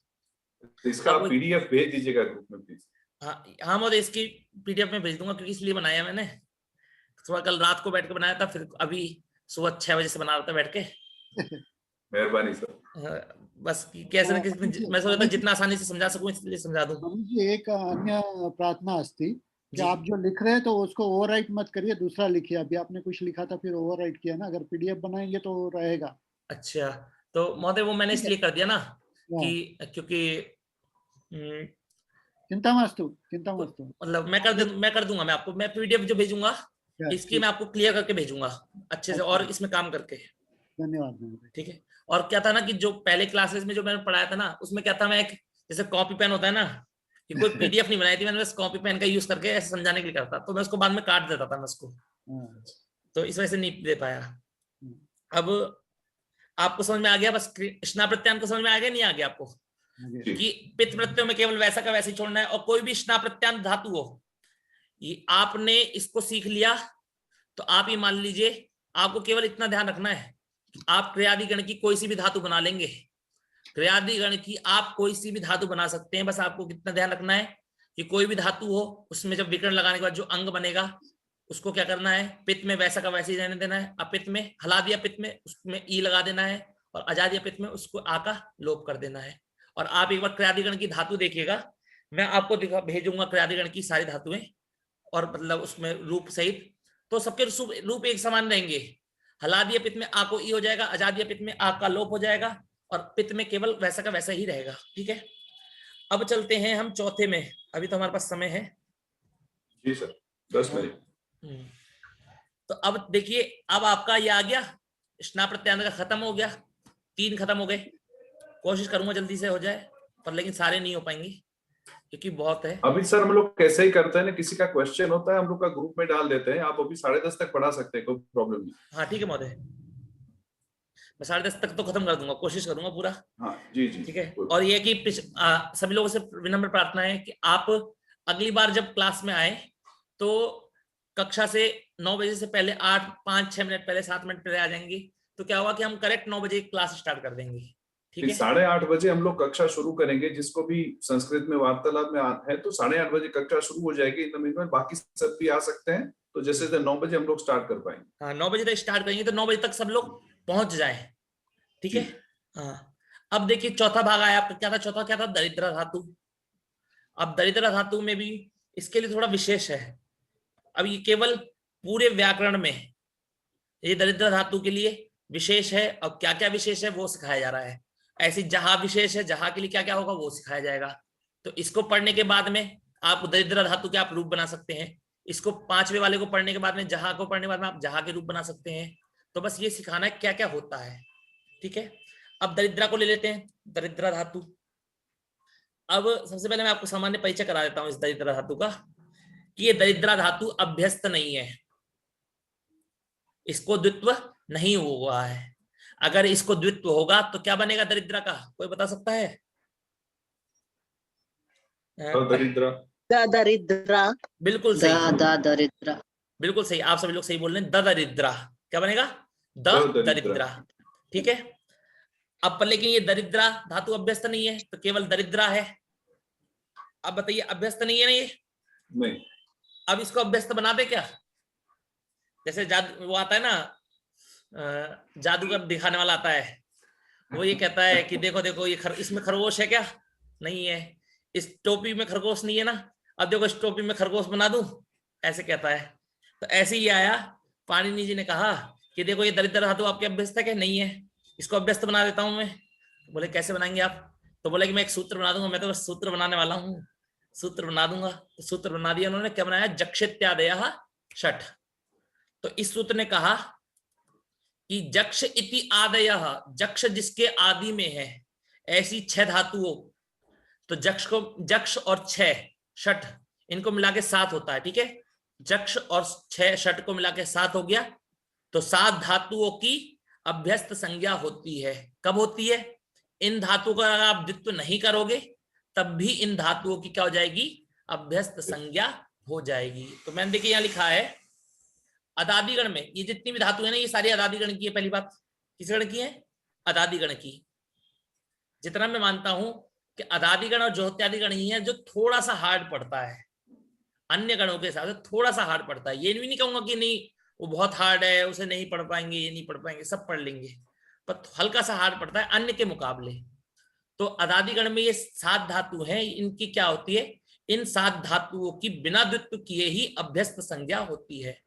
तो इसका आप पीडीएफ भेज दीजिएगा ग्रुप में प्लीज। हाँ महोदय, इसकी पीडीएफ में भेज दूंगा, क्योंकि इसलिए बनाया मैंने, थोड़ा कल रात को बैठ के बनाया था, फिर अभी सुबह 6 बजे से बना रहा था बैठ के। मेहरबानी सर। बस कैसे ना कैसे मैं सोचा था जितना आसानी से समझा सकूं इसलिए समझा दूं। एक अन्य प्रार्थना अस्ति कि आप जो लिख रहे हैं तो उसको ओवरराइट मत करिए, दूसरा लिखिए, अभी आपने कुछ लिखा था फिर ओवरराइट किया ना, अगर पीडीएफ बनाएंगे तो रहेगा। अच्छा, तो महोदय वो मैंने इसलिए कर दिया ना कि क्योंकि चिंता मस्तु मतलब मैं कर दूंगा, मैं आपको, मैं पीडीएफ जो भेजूंगा इसकी मैं आपको क्लियर करके भेजूंगा अच्छे से, और इसमें काम करके। धन्यवाद। ठीक है, और क्या था ना कि जो पहले क्लासेस में जो मैंने पढ़ाया था ना, उसमें क्या था, मैं एक जैसे कॉपी पेन होता है ना, कि कोई पीडीएफ नहीं बनाई थी, मैंने बस कॉपी पेन का यूज करके ऐसे समझाने के लिए करता, तो मैं उसको बाद में काट देता था मैं उसको, तो इस वजह से नहीं दे पाया। अब आपको समझ में आ गया, बस स्ना प्रत्यान को समझ में आ गया, नहीं आ गया आपको, कि पित्त प्रत्ययों में केवल वैसा का वैसे ही छोड़ना है, और कोई भी स्ना प्रत्यान धातु हो, ये आपने इसको सीख लिया तो आप ये मान लीजिए आपको केवल इतना ध्यान रखना है, आप क्रियादि गण की कोई सी भी धातु बना लेंगे, क्रियादि गण की आप कोई सी भी धातु बना सकते हैं, बस आपको कितना ध्यान रखना है कि कोई भी धातु हो उसमें जब विकर्ण लगाने के बाद जो अंग बनेगा उसको क्या करना है, पित्त में वैसा का वैसे ही रहने देना है, अपित्त में हला दिया, पित्त में उसमें ई लगा देना है, और अजा दिया पित्त में उसको आ का लोप कर देना है। और आप एक बार क्रियादिगण की धातु देखिएगा, मैं आपको भेजूंगा क्रियादिगण की सारी धातुएं, और मतलब उसमें रूप सहित, तो सबके रूप एक समान रहेंगे। हला दिया पित्त में आ को ई हो जाएगा, अजा दिया पित्त में आ का लोप हो जाएगा, और पित्त में केवल वैसा का वैसा ही रहेगा। ठीक है, अब चलते हैं हम चौथे में, अभी तो हमारे पास समय है। जी सर, 10 मिनट। तो अब देखिए, अब आपका ये आ गया, स्ना प्रत्यान का खत्म हो गया, 3 खत्म हो गए। कोशिश करूंगा जल्दी से हो जाए, पर लेकिन सारे नहीं हो पाएंगे क्योंकि बहुत है। अभी सर हम लोग कैसे ही करते हैं ना, किसी का क्वेश्चन होता है हम लोग का ग्रुप में डाल देते हैं, आप अभी 10:30 तक पढ़ा सकते हैं, कोई प्रॉब्लम नहीं। हाँ ठीक है महोदय, मैं 10:30 तक तो खत्म कर दूंगा, कोशिश करूंगा पूरा। हाँ जी जी, ठीक है। और ये कि सभी लोगों से विनम्र प्रार्थना है कि आप अगली बार जब क्लास में आए तो कक्षा से 9 बजे से पहले 5-6 मिनट पहले, 7 मिनट पहले आ जाएंगे, तो क्या होगा कि हम करेक्ट 9 बजे क्लास स्टार्ट कर देंगे। ठीक है, 8:30 बजे हम लोग कक्षा शुरू करेंगे, जिसको भी संस्कृत में वार्तालाप में है तो 8:30 बजे कक्षा शुरू हो जाएगी। इन द मीनवाइल बाकी सब भी आ सकते हैं, तो जैसे 9 बजे हम लोग स्टार्ट कर पाएंगे। हाँ 9 बजे तक स्टार्ट करेंगे, तो 9 बजे तक सब लोग पहुंच जाए। ठीक है। हाँ, अब देखिए चौथा भाग आया आपका, क्या था चौथा, क्या था, दरिद्र धातु। अब दरिद्र धातु में भी इसके लिए थोड़ा विशेष है, अब ये केवल पूरे व्याकरण में ये दरिद्र धातु के लिए विशेष है। अब क्या क्या विशेष है वो सिखाया जा रहा है, ऐसी जहां विशेष है, जहां के लिए क्या क्या होगा वो सिखाया जाएगा। तो इसको पढ़ने के बाद में आप दरिद्र धातु के आप रूप बना सकते हैं, इसको 5वें वाले को पढ़ने के बाद में, जहां को पढ़ने के बाद में आप जहां के रूप बना सकते हैं। तो बस ये सिखाना है क्या क्या होता है। ठीक है, अब दरिद्रा को ले लेते हैं, दरिद्र धातु। अब सबसे पहले मैं आपको सामान्य परिचय करा देता हूं इस दरिद्र धातु का, कि ये दरिद्रा धातु अभ्यस्त नहीं है, इसको द्वित्व नहीं हुआ है। अगर इसको द्वित्व होगा तो क्या बनेगा दरिद्रा का, कोई बता सकता है? दरिद्रा, दरिद्रा, बिल्कुल सही, दरिद्रा, बिल्कुल सही, आप सभी लोग सही बोल रहे हैं। दरिद्रा क्या बनेगा, दरिद्रा। ठीक है, अब पर लेकिन ये दरिद्रा धातु अभ्यस्त नहीं है, तो केवल दरिद्रा है। अब बताइए, अभ्यस्त नहीं है ना ये? नहीं। अब इसको अभ्यस्त बना दे क्या? जैसे जादू वो आता है ना, जादूगर दिखाने वाला आता है, वो ये कहता है कि देखो देखो ये इसमें खरगोश है क्या? नहीं है। इस टोपी में खरगोश नहीं है ना, अब देखो इस टोपी में खरगोश बना दूं, ऐसे कहता है। तो ऐसे ही आया, पाणिनि जी ने कहा कि देखो ये दरिद्र धातु आपके अभ्यस्त है क्या? नहीं है, इसको अभ्यस्त बना देता हूं मैं। बोले कैसे बनाएंगे आप? तो बोले कि मैं एक सूत्र बना दूंगा, मैं तो बस सूत्र बनाने वाला हूँ, सूत्र बना दूंगा। तो सूत्र बना दिया उन्होंने, क्या बनाया, जक्षित्यादयः षट्। तो इस सूत्र ने कहा कि जक्ष इति आदयः, जक्ष जिसके आदि में है, ऐसी 6 धातुओं, तो जक्ष और 6 षट इनको मिला के 7 होता है। ठीक है, जक्ष और 6 षट को मिला के 7 हो गया, तो 7 धातुओं की अभ्यस्त संज्ञा होती है। कब होती है? इन धातुओं का अगर आप द्वित्व नहीं करोगे तब भी इन धातुओं की क्या हो जाएगी, अभ्यस्त संज्ञा हो जाएगी। तो मैंने देखिए यहाँ लिखा है अदादिगण में, ये जितनी भी धातु है ना, ये सारी अदादिगण की है। पहली बात किस गण की है? अदादिगण की। जितना मैं मानता हूं कि अदादिगण और ज्योत्यादिगण ही है जो थोड़ा सा हार्ड पड़ता है, अन्य गणों के हिसाब से थोड़ा सा हार्ड पड़ता है। ये भी नहीं कहूंगा कि नहीं वो बहुत हार्ड है, उसे नहीं पढ़ पाएंगे, ये नहीं पढ़ पाएंगे, सब पढ़ लेंगे, पर हल्का सा हार्ड पड़ता है अन्य के मुकाबले। तो अदादिगण में ये 7 धातु हैं, इनकी क्या होती है, इन 7 धातुओं की बिना द्वित्व किए ही अभ्यस्त संज्ञा होती है।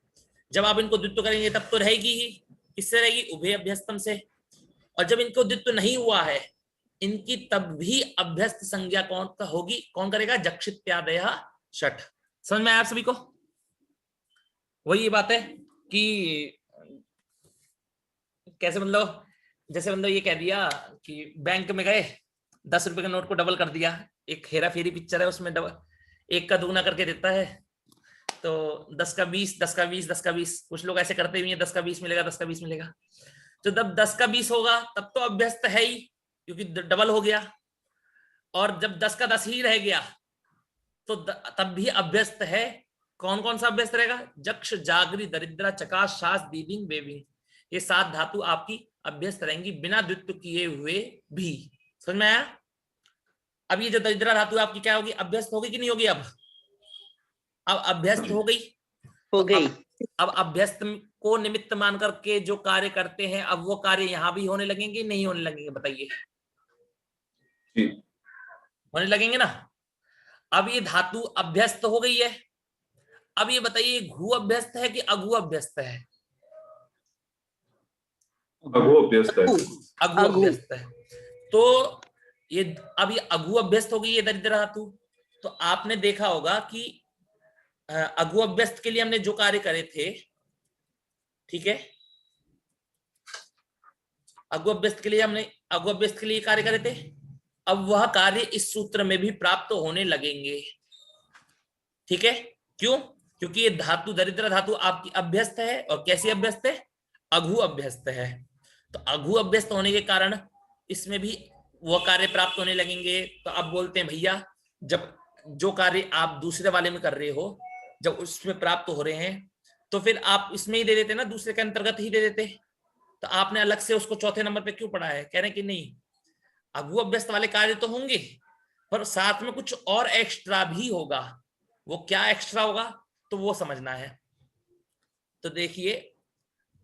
जब आप इनको द्वित्व करेंगे तब तो रहेगी ही, किससे रहेगी, उभय अभ्यस्तम से। और जब इनको द्वित्व नहीं हुआ है इनकी, तब भी अभ्यस्त संज्ञा कौन का होगी, कौन करेगा, जक्षित्यादयः षट्। समझ में आया आप सभी को? वही बात है कि कैसे, मतलब जैसे मतलब ये कह दिया कि बैंक में गए ₹10 के नोट को डबल कर दिया। एक हेरा फेरी पिक्चर है, उसमें डबल एक का दुगना करके देता है, तो 10 का 20, 10 का 20, 10 का 20, कुछ लोग ऐसे करते भी हैं, 10 का 20 मिलेगा, 10 का 20 मिलेगा। तो जब 10 का 20 होगा तब तो अभ्यस्त है ही, क्योंकि डबल हो गया। और जब 10 का 10 ही रह गया तो तब भी अभ्यस्त है। कौन कौन सा अभ्यस्त रहेगा? जक्ष, जागरी, दरिद्रा, चकाश, शास, दीदिंग, बेबिंग, ये 7 धातु आपकी अभ्यस्त रहेंगी बिना द्वित्व किए हुए भी। समझ में आया? अब ये जो दरिद्रा धातु आपकी क्या होगी? अभ्यस्त होगी कि नहीं होगी? अब अभ्यस्त हो गई। हो गई। अब अभ्यस्त को निमित्त मान करके जो कार्य करते हैं, अब वो कार्य यहां भी होने लगेंगे नहीं होने लगेंगे? बताइए। होने लगेंगे ना। अब ये धातु अभ्यस्त हो गई है। अब ये बताइए, घु अभ्यस्त है कि अगु अभ्यस्त है? अगु अभ्यस्त है। अगु अभ्यस्त है। तो ये अब ये अगु अभ्यस्त हो गई है दरिद्र धातु। तो आपने देखा होगा कि अगु अभ्यस्त के लिए हमने जो कार्य करे थे, ठीक है, अगु अभ्यस्त के लिए कार्य करे थे, अब वह कार्य इस सूत्र में भी प्राप्त होने लगेंगे। ठीक है? क्यों? क्योंकि ये धातु दरिद्र धातु आपकी अभ्यस्त है। और कैसी अभ्यस्त है? अघु अभ्यस्त है। तो अघु अभ्यस्त होने के कारण इसमें भी वह कार्य प्राप्त होने लगेंगे। तो अब बोलते हैं भैया, जब जो कार्य आप दूसरे वाले में कर रहे हो, जब उसमें प्राप्त हो रहे हैं, तो फिर आप इसमें ही दे देते ना, दूसरे के अंतर्गत ही दे देते। तो आपने अलग से उसको चौथे नंबर पे क्यों पढ़ा है? कह रहे हैं कि नहीं, अघु अभ्यस्त वाले कार्य तो होंगे, पर साथ में कुछ और एक्स्ट्रा भी होगा। वो क्या एक्स्ट्रा होगा तो वो समझना है। तो देखिए,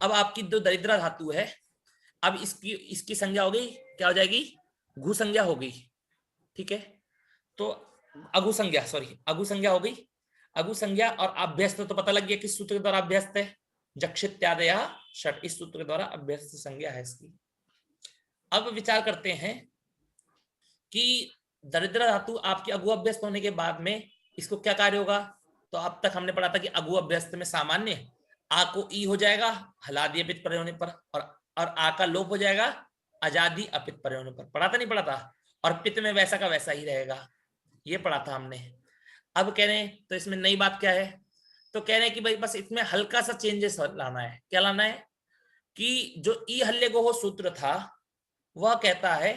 अब आपकी जो दरिद्रा धातु है, अब इसकी संज्ञा हो गई, क्या हो जाएगी? घु संज्ञा हो गई। ठीक है? तो अघु संज्ञा हो गई। अघु संज्ञा और अभ्यस्त तो पता लग गया किस सूत्र के द्वारा अभ्यस्त है? जक्षित्यादय षट, इस सूत्र के द्वारा अभ्यस्त संज्ञा है इसकी। अब विचार करते हैं कि दरिद्र धातु आपकी अगु अभ्यस्त होने के बाद में इसको क्या कार्य होगा? तो अब तक हमने पढ़ा था कि अगु अभ्यस्त में सामान्य आ को ई हो जाएगा हलादी अपित परे होने पर, और आ का लोप हो जाएगा अजादी अपित परे होने पर। पढ़ा था नहीं पढ़ा था? और पित में वैसा का वैसा ही रहेगा, ये पढ़ा था हमने। अब कह रहे हैं तो इसमें नई बात क्या है? तो कह रहे हैं कि भाई बस इसमें हल्का सा चेंजेस लाना है। क्या लाना है? कि जो ई हल्ले गोहो सूत्र था वह कहता है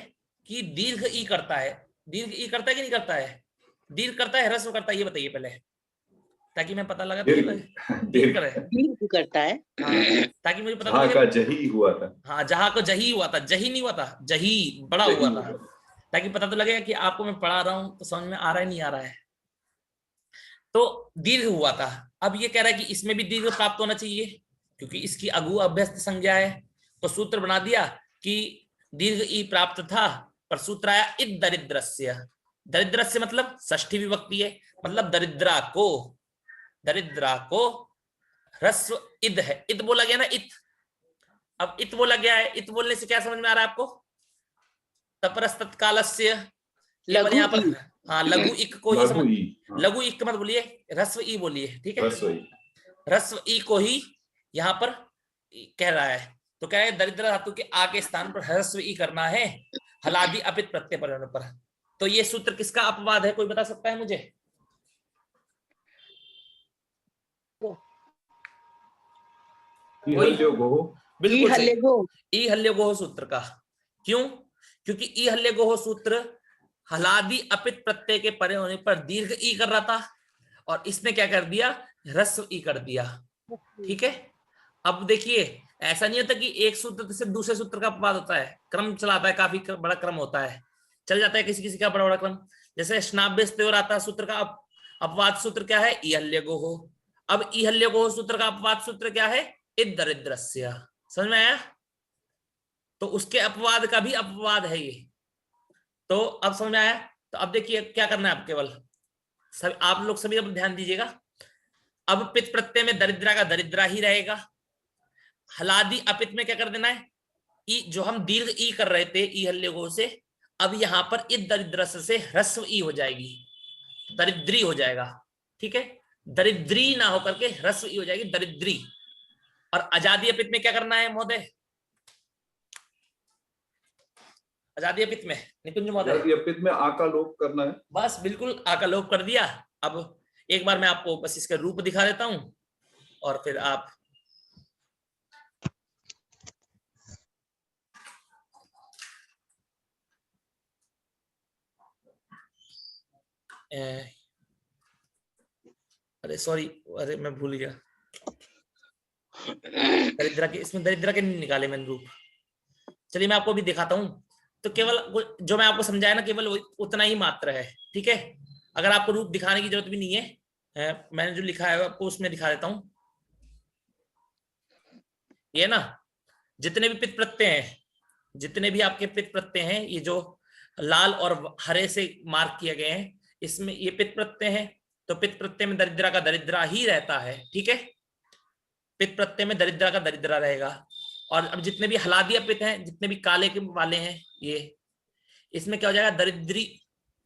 कि दीर्घ ई करता है। दीर्घ ई करता है कि नहीं करता है? दीर्घ करता है, ह्रस्व करता है, ये बताइए पहले, ताकि मैं पता लगा। दीर्घ करता है, ताकि मुझे पता जहाँ का जही हुआ था। हाँ, जहाँ को जही हुआ था, जही नहीं हुआ था, जही बड़ा हुआ था, ताकि पता तो लगेगा कि आपको मैं पढ़ा रहा हूँ तो समझ में आ रहा है नहीं आ रहा है। तो दीर्घ हुआ था। अब ये कह रहा है कि इसमें भी दीर्घ प्राप्त होना चाहिए, क्योंकि इसकी अगु अभ्यस्त संज्ञा है। तो सूत्र बना दिया कि दीर्घ ई प्राप्त था, पर सूत्र आया इत दरिद्रस्य। दरिद्रस्य मतलब षष्ठी विभक्ति है, मतलब दरिद्रा को ह्रस्व इद है। इत बोला गया ना, इत। अब इत बोला गया है, इत बोलने से क्या समझ में आ रहा है आपको? तपरस तत्कालस्य, केवल यहाँ पर हाँ लघु इक को ही समझ, लघु इक मत बोलिए, ह्रस्व ई बोलिए। ठीक है? ह्रस्व ई को ही यहाँ पर कह रहा है। तो क्या है? दरिद्र धातु के आ के स्थान पर ह्रस्व ई करना है हलादि अपित प्रत्यय पर होने पर। तो ये सूत्र किसका अपवाद है? कोई बता सकता है मुझे? बिल्कुल ई हल्ले गोह सूत्र का। क्यों? क्योंकि ई हल्ले गोह सूत्र हलादि अपित प्रत्यय के परे होने पर दीर्घ ई कर रहा था, और इसने क्या कर दिया? ह्रस्व ई कर दिया। ठीक है? अब देखिए, ऐसा नहीं होता कि एक सूत्र से दूसरे सूत्र का अपवाद होता है, क्रम चलाता है, काफी बड़ा क्रम होता है, चल जाता है किसी किसी का बड़ा बड़ा क्रम। जैसे स्नाभ्यस्तयोर आता है सूत्र का अपवाद सूत्र क्या है? ई हल्ले गोह। अब ई हल्ले गोह सूत्र का अपवाद सूत्र क्या है? इत दरिद्रस्य। समझ में आया? तो उसके अपवाद का भी अपवाद है ये। तो अब समझ में आया? तो अब देखिए क्या करना है, आप केवल सब आप लोग सभी अब ध्यान दीजिएगा। अब पित प्रत्यय में दरिद्रा का दरिद्रा ही रहेगा। हलादि अपित में क्या कर देना है? ई, जो हम दीर्घ ई कर रहे थे ई हल्ले गोह से, अब यहां पर इत दरिद्रस्य से ह्रस्व ई हो जाएगी, दरिद्री हो जाएगा। ठीक है? दरिद्री ना होकर के ह्रस्व ई हो जाएगी, दरिद्री। और अजादी अपित में क्या करना है महोदय? आजादी अपित में निकुंज महोदय, आजादी अपित में आ का लोप करना है। बस बिल्कुल आ का लोप कर दिया। अब एक बार मैं आपको बस इसका रूप दिखा देता हूं और फिर आप अरे सॉरी, अरे मैं भूल गया, दरिद्रा के, इसमें दरिद्रा के नहीं निकाले मैंने रूप। चलिए मैं आपको भी दिखाता हूं। तो केवल जो मैं आपको समझाया ना, केवल उतना ही मात्र है, ठीक है। अगर आपको रूप दिखाने की जरूरत भी नहीं है, मैंने जो लिखा है आपको उसमें दिखा देता हूं। ये ना, जितने भी पित्त प्रत्यय हैं, जितने भी आपके पित्त प्रत्यय हैं, ये जो लाल और हरे से मार्क किए गए हैं, इसमें ये पित्त प्रत्यय है। तो पित्त प्रत्यय में दरिद्रा का दरिद्रा ही रहता है, ठीक है। पित्त प्रत्यय में दरिद्रा का दरिद्रा रहेगा। और अब जितने भी हलादिया पित्त हैं, जितने भी काले के वाले हैं, ये इसमें क्या हो जाएगा, दरिद्री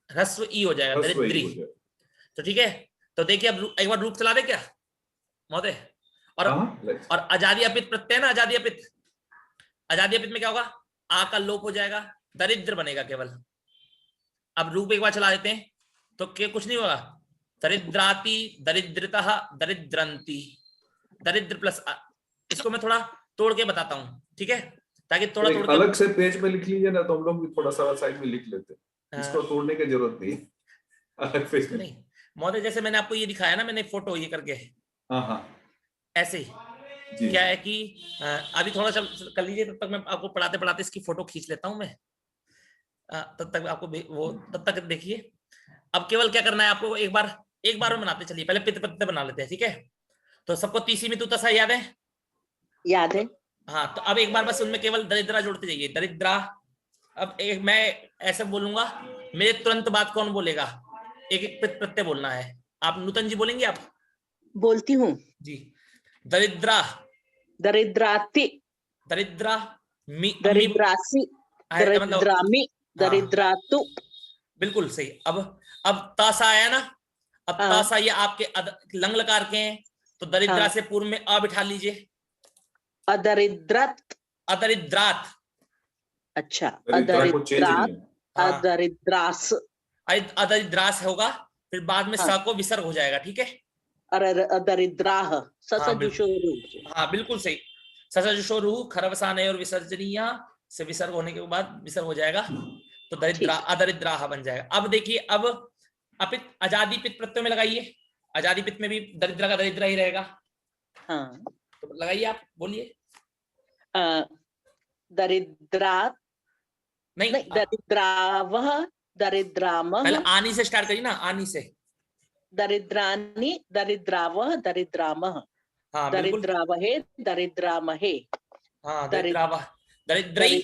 ह्रस्व ई हो जाएगा, ह्रस्व ई दरिद्री। हो जाएगा। तो ठीक है, तो देखिए अब एक बार रूप चला दे क्या महोदय। और आजादी अपित प्रत्यय ना, आजादी अपित, आजादी अपित में क्या होगा, आ का लोप हो जाएगा, दरिद्र बनेगा केवल। अब रूप एक बार चला देते हैं तो क्या कुछ नहीं होगा, दरिद्राति, दरिद्रतः, दरिद्रंती, दरिद्र प्लस इसको मैं थोड़ा तोड़ के बताता हूँ, ठीक है, ताकि थोड़ा एक तोड़ के अलग से पेज में लिख लीजिए ना, तो हम लोग भी थोड़ा सा साइड में लिख लेते हैं, इसको तोड़ने की जरूरत नहीं है, अलग पेज में। नहीं महोदय, जैसे मैंने आपको ये दिखाया ना, मैंने फोटो ये करके, हाँ हाँ ऐसे ही जी। क्या है कि अभी थोड़ा सा कर लीजिए, तब तक मैं आपको पढ़ाते पढ़ाते इसकी फोटो खींच लेता हूं मैं, तब तक आपको वो, तब तक देखिए। अब केवल क्या करना है आपको, एक बार में बनाते चलिए, पहले पित्त प्रत्यय बना लेते हैं, ठीक है। तो सबको तीसरी में तू याद है? याद है। हाँ, तो अब एक बार बस उनमें केवल दरिद्रा जोड़ते जाइए, दरिद्रा। अब एक मैं ऐसे बोलूंगा, मेरे तुरंत बाद कौन बोलेगा, एक एक पित्त प्रत्यय बोलना है। आप नूतन जी बोलेंगे? आप बोलती हूँ। जी, दरिद्रा, दरिद्राति, दरिद्रा, दरिद्रासी, दरिद्रामी, दरिद्रातु। बिल्कुल सही। अब तासा आया ना, अब तासा ये आपके लंग लकार के हैं, तो दरिद्रा से पूर्व में अ बिठा लीजिए, अदरिद्रत, अदरिद्रात। अच्छा, अदरिद्रात, अदरिद्रास, अदरिद्रास होगा, फिर बाद में स को विसर्ग हो जाएगा, ठीक है। अदरिद्राह, हाँ बिल्कुल सही, ससजुषोरु खरवसानय और विसर्जनीय से विसर्ग होने के बाद विसर्ग हो जाएगा, तो दरिद्रा, अदरिद्राह बन जाएगा। अब देखिए, अब अपित आजादी पित प्रत्यय में लगाइए, आजादी पित में भी दरिद्रा का दरिद्रा ही रहेगा। हाँ, तो लगाइए, आप बोलिए। दरिद्रात नहीं, दरिद्रावह, दरिद्रामः। पहले आनी से स्टार्ट करिए ना, आनी से। दरिद्रानी, दरिद्रावह, दरिद्रामः। हाँ, दरिद्रावहे, दरिद्रामहे। हाँ, दरिद्रावह, दरिद्रई,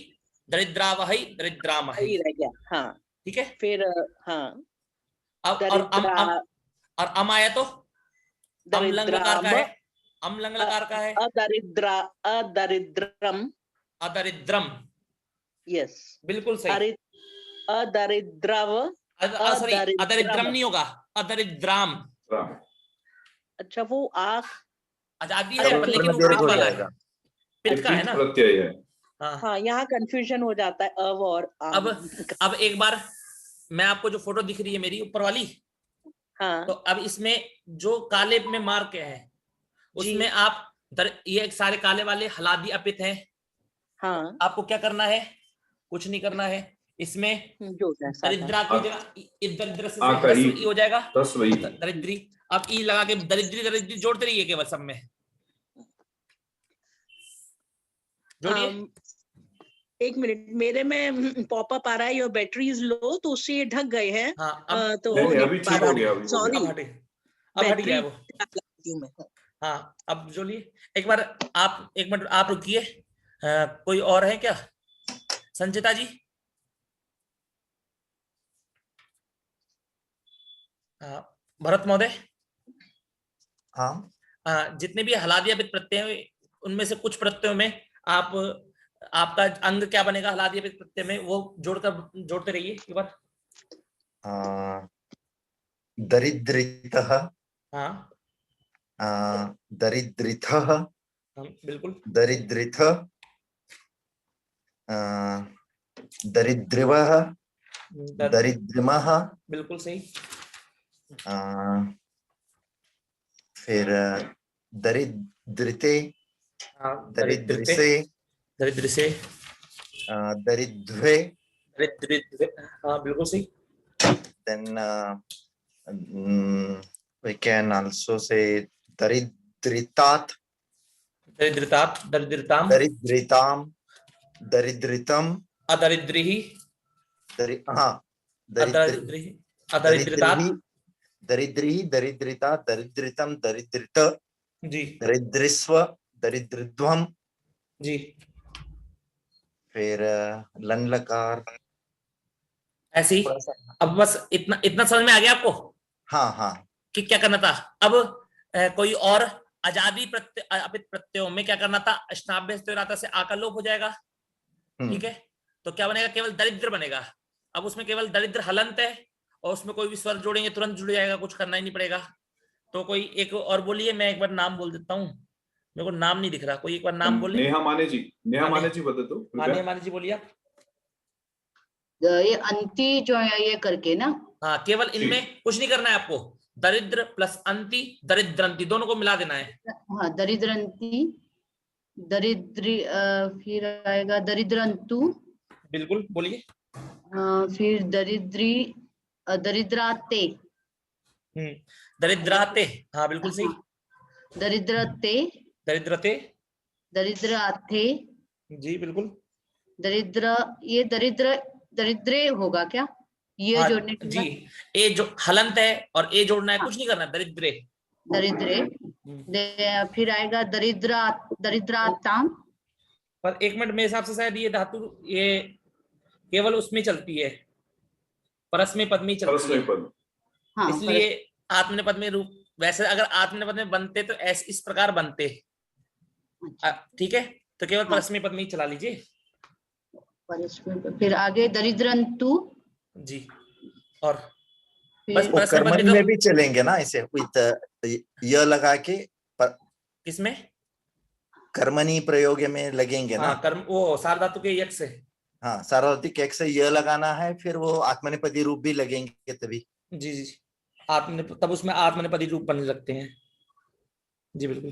दरिद्रावहै, दरिद्रामहै रह गया। हाँ ठीक है। फिर हाँ, अब और अम आया तो अम लंग लकार का है, अम लंग लकार का है, अदरिद्रा, अदरिद्रम, अदरिद्रम, यस बिल्कुल सही। अदरिद्रव, सॉरी, अदरिद्रम नहीं होगा, अदरिद्राम। अच्छा, वो आ आजादी है, लेकिन वो पित्त वाला है, पित्त का है ना, प्रत्यय है। हाँ, यहाँ कंफ्यूजन हो जाता है अव और आम। अब एक बार मैं आपको जो फोटो दिख रही है मेरी ऊपर वाली, हाँ, तो अब इसमें जो काले में मार्क है, उसमें आप ये सारे काले वाले हलादी अपित हैं। हाँ, तो आपको क्या करना है, कुछ नहीं करना है, इसमें दरिद्रा की जगह दरिद्र से ह्रस्व ई हो जाएगा, दरिद्री। अब ई लगा के दरिद्री दरिद्री जोड़ते रहिए केवल, सब में जोड़िए। एक मिनट, मेरे में पॉपअप आ रहा है योर बैटरी इज लो, तो उससे ये ढक गए हैं। हाँ, तो अभी ठीक हो गया, सॉरी, अब हट गया वो। हाँ, अब जोड़िए एक बार। आप एक मिनट आप रुकिए, कोई और है क्या, संचिता जी? भरत महोदय। हाँ, जितने भी हलादिया प्रत्यय हैं, उनमें से कुछ प्रत्ययों में आप आपका अंग क्या बनेगा हलादिया प्रत्यय में, वो जोड़ते रहिए एक बार। दरिद्रितः, हाँ, दरिद्रितः, बिल्कुल, दरिद्रिथ, दरिद्रिवः, दरिद्रिमः, बिल्कुल सही। फिर दरिद्रिते, हाँ, दरिद्रिसे, दरिद्र से, दरिद्वे, दरिद्र, हाँ बिल्कुल सही। then we can also say daridritat, दरिद्रताप, दरिद्रताम, daridritam, daridritam, अदरिद्रिही, हाँ अदरिद्रिही, अदरिद्रतात, दरिद्रिही, दरिद्रिता, दरिद्रितम, दरिद्रित, जी दरिद्रिस्व, दरिद्रध्वम, जी। फिर लन लकार, ऐसे ही। अब बस इतना इतना समझ में आ गया आपको हाँ हाँ कि क्या करना था। अब कोई और आजादी प्रत्यय, अपित प्रत्ययों में क्या करना था, अष्टाभ्यस्त से आकर लोप हो जाएगा, ठीक है। तो क्या बनेगा, केवल दरिद्र बनेगा। अब उसमें केवल दरिद्र हलंत है और उसमें कोई भी स्वर जोड़ेंगे तुरंत जुड़ जाएगा, कुछ करना ही नहीं पड़ेगा। तो कोई एक और बोलिए, मैं एक बार नाम बोल देता हूँ, मेरे को नाम नहीं दिख रहा, कोई एक बार नाम बोले। नेहा माने जी, नेहा माने जी बता दो। माने माने जी बोलिए आप। ये अंति जो है ये करके ना, हाँ, केवल इनमें कुछ नहीं करना है आपको, दरिद्र प्लस अंति, दरिद्रंति दोनों को मिला देना है। हाँ दरिद्रंती, दरिद्री, फिर आएगा दरिद्रंतु, बिल्कुल बोलिए। फिर दरिद्री, दरिद्राते, दरिद्राते, हाँ बिल्कुल सही। दरिद्रते, दरिद्रते, दरिद्राथे, जी बिल्कुल। दरिद्र, ये दरिद्र, दरिद्रे होगा क्या, ये हाँ, जोड़ने के जी बाद ए जो हलंत है और ए जोड़ना है, कुछ नहीं करना, दरिद्रे। दरिद्रे, फिर आएगा दरिद्रा, दरिद्राताम। पर एक मिनट, मेरे हिसाब से शायद ये धातु ये केवल उसमें चलती है, परस्मै पद में चलती परस्मै है, पद। हाँ इसलिए आत्मनेपद में रूप, वैसे अगर आत्मनेपद में बनते तो ऐसे इस प्रकार बनते, ठीक है। तो केवल परस्मै पद में ही चला लीजिए। फिर आगे दरिद्रंतु, जी, और फिर बस वो परस्मै पद कर्मणि में में भी चलेंगे ना ऐसे विद य लगा के, किसमें कर्मणि प्रयोग में लगेंगे ना। हाँ, कर्म वो सार्वधातु के यक से, हाँ, सार्वधातुक एक से य लगाना है, फिर वो आत्मनेपदी रूप भी लगेंगे तभी। जी जी, आत्मने तब उसमें आत्मनेपदी रूप बनने लगते हैं, जी बिल्कुल।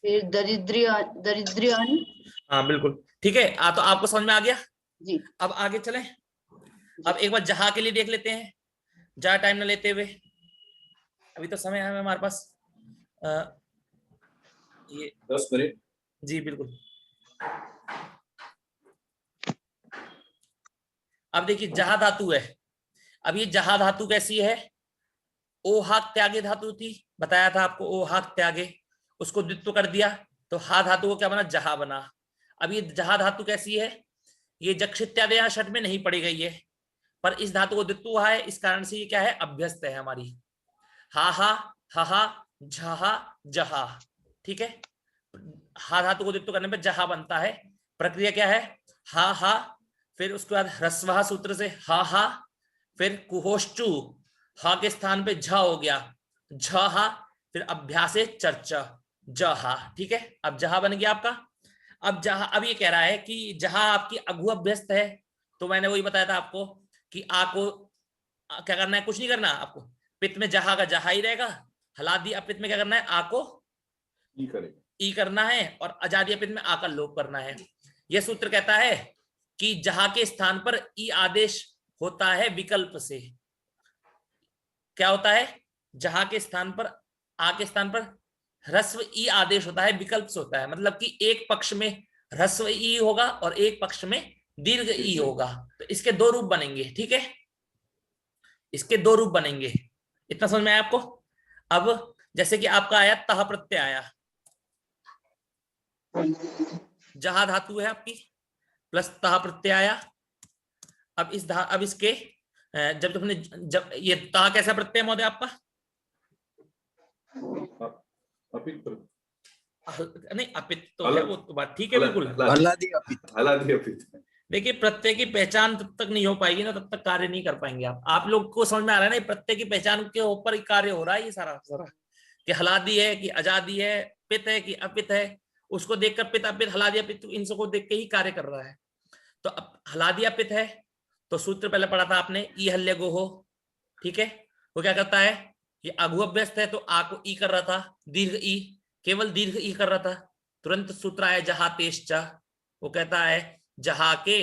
फिर दरिद्रियन, हाँ बिल्कुल ठीक है। तो आपको समझ में आ गया जी। अब आगे चलें। अब एक बार जहा के लिए देख लेते हैं, ज्यादा टाइम न लेते हुए, अभी तो समय है हमारे पास ये 10 मिनट। जी बिल्कुल। अब देखिए जहा धातु है, अब ये जहा धातु कैसी है, ओहाक त्यागे धातु थी, बताया था आपको, ओहाक त्यागे, उसको द्वित्व कर दिया तो हा धातु को क्या बना, जहा बना। अब ये जहा धातु कैसी है, ये जक्ष इत्यादि यहाँ षट में नहीं पड़ी गई है, पर इस धातु को द्वित्व हुआ है, इस कारण से ये क्या है, अभ्यस्त है हमारी। हा हा झहा जहा, ठीक है। हा धातु को द्वित्व करने पर जहा बनता है। प्रक्रिया क्या है, हा, फिर उसके बाद ह्रस्व सूत्र से हा, फिर कुहोश्चु, हा के स्थान पे झ हो गया, झहा, फिर अभ्यासे चर्चा जहा, ठीक है। अब जहा बन गया आपका। अब जहा, अब ये कह रहा है कि जहां आपकी अघु अभ्यस्त है, तो मैंने वही बताया था आपको कि आ को क्या करना है, कुछ नहीं करना आपको, पित्त में जहा का जहा ही रहेगा, हलादी अपित में क्या करना है, आ को ई करना है, और अजादी अपित में आ का लोप करना है। यह सूत्र कहता है कि जहा के स्थान पर ई आदेश होता है विकल्प से। क्या होता है, जहा के स्थान पर आ के स्थान पर ह्रस्व ई आदेश होता है, विकल्प से होता है, मतलब कि एक पक्ष में ह्रस्व ई होगा और एक पक्ष में दीर्घ ई होगा, तो इसके दो रूप बनेंगे, ठीक है, इसके दो रूप बनेंगे। इतना समझ में आया आपको। अब जैसे कि आपका आया तह प्रत्यय आया, जहा धातु है आपकी प्लस तह प्रत्यय आया। अब अब इसके जब ये तह कैसा प्रत्यय महोदय आपका, नहीं अपित तो है, वो तो बात ठीक है, बिल्कुल हलादी अपित। देखिए प्रत्यय की पहचान तब तक नहीं हो पाएगी ना, तब तक कार्य नहीं कर पाएंगे आप लोग को समझ में आ रहा है ना, प्रत्यय की पहचान के ऊपर ही कार्य हो रहा है ये सारा कि हलादी है कि आजादी है, पित है कि अपित है, उसको देखकर पित अपित हलादी अपित इन सबको देख के ही कार्य कर रहा है। तो अब हलादिया पित है, तो सूत्र पहले पढ़ा था आपने, ई हल्ले गो हो, ठीक है। वो क्या करता है, ये अघु अभ्यस्त है तो आ को ई कर रहा था, दीर्घ ई, केवल दीर्घ ई कर रहा था। तुरंत सूत्र आया जहा तेज चा, वो कहता है जहा के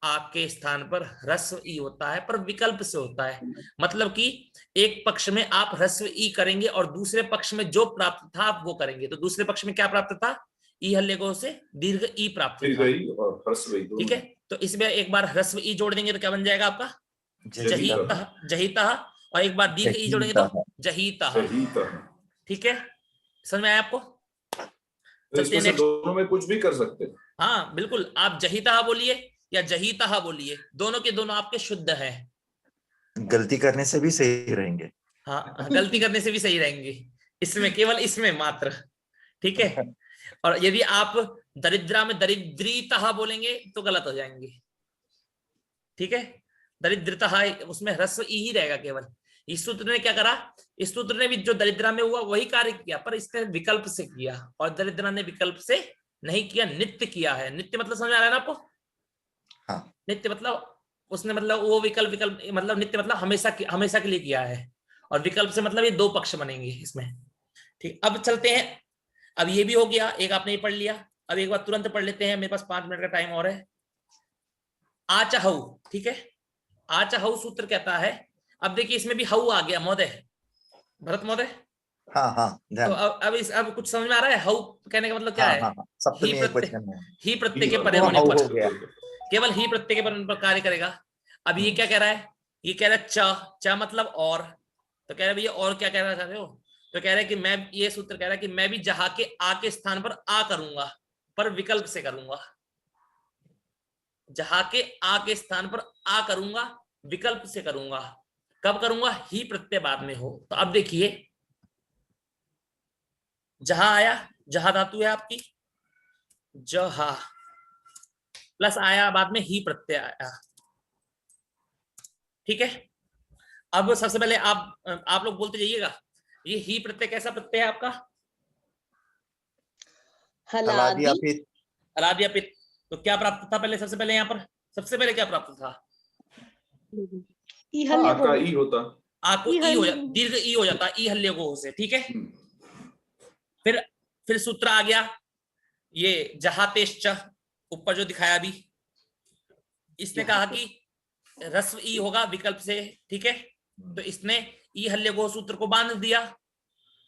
आ के स्थान पर ह्रस्व ई होता है, पर विकल्प से होता है। मतलब कि एक पक्ष में आप ह्रस्व ई करेंगे और दूसरे पक्ष में जो प्राप्त था आप वो करेंगे। तो दूसरे पक्ष में क्या प्राप्त था, ई हल्ले गो से दीर्घ ई प्राप्त था, और ह्रस्व ई दोनों। ठीक है। तो इसमें एक बार ह्रस्व ई जोड़ देंगे तो क्या बन जाएगा आपका, जहीतः। जहीतः, और एक बार दीर्घ ई जोड़ेंगे तो जहीतः, ठीक है। समझ में आया आपको? तो इसमें से दोनों में कुछ भी कर सकते हैं। हाँ बिल्कुल, आप जहीतः बोलिए या जहीतः बोलिए, दोनों के दोनों आपके शुद्ध हैं। गलती करने से भी सही रहेंगे। हाँ, गलती करने से भी सही रहेंगे, इसमें केवल इसमें मात्र, ठीक है। और यदि आप दरिद्रा में दरिद्रीतः बोलेंगे तो गलत हो जाएंगे, ठीक है। दरिद्रतः उसमें ह्रस्व ई ही रहेगा केवल। इस सूत्र ने क्या करा, इस सूत्र ने भी जो दरिद्रा में हुआ वही कार्य किया, पर इसने विकल्प से किया, और दरिद्रा ने विकल्प से नहीं किया, नित्य किया है। नित्य मतलब समझ आ रहा है ना आपको? हाँ। नित्य मतलब उसने मतलब वो विकल्प मतलब नित्य मतलब हमेशा के लिए किया है, और विकल्प से मतलब ये दो पक्ष बनेंगे इसमें, ठीक। अब चलते हैं, अब ये भी हो गया, एक आपने ये पढ़ लिया। अब एक बार तुरंत पढ़ लेते हैं, मेरे पास 5 मिनट का टाइम और है। आचहु, ठीक है। आचहु सूत्र कहता है, अब देखिए इसमें भी हऊ आ गया महोदय, भरत महोदय। हाँ हाँ, तो अब कुछ समझ में आ रहा है, हऊ कहने का मतलब क्या है? सप्तमी एकवचन में ही प्रत्यय के परे होने हऊ पर, हो गया। केवल ही प्रत्यय के पर कार्य करेगा। अब ये क्या कह रहा है, ये कह रहा है च मतलब और, तो कह रहा है भैया और क्या कहना चाहते हो, तो कह रहा है कि मैं, ये सूत्र कह रहा है कि मैं भी जहा के आ के स्थान पर आ करूंगा, पर विकल्प से करूंगा। जहा के आ के स्थान पर आ करूंगा, विकल्प से करूंगा। कब करूंगा, ही प्रत्यय बाद में हो। तो अब देखिए, जहां आया, जहा धातु है आपकी, जहा प्लस आया बाद में ही प्रत्यय आया, ठीक है। अब सबसे पहले आप लोग बोलते जाइएगा, ये ही प्रत्यय कैसा प्रत्यय है आपका? हलादी हलादिया पित। तो क्या प्राप्त था पहले, सबसे पहले यहाँ पर सबसे पहले क्या प्राप्त था? ई हल्ले आका ई होता, आपको ई हो जाता, दीर्घ ई हो जाता, ई हल्ले गो से, ठीक है। फिर सूत्र आ गया ये जहातेश्च, ऊपर जो दिखाया अभी, इसने कहा कि रस्व ई होगा विकल्प से, ठीक है। तो इसने ई हल्ले गो सूत्र को बांध दिया।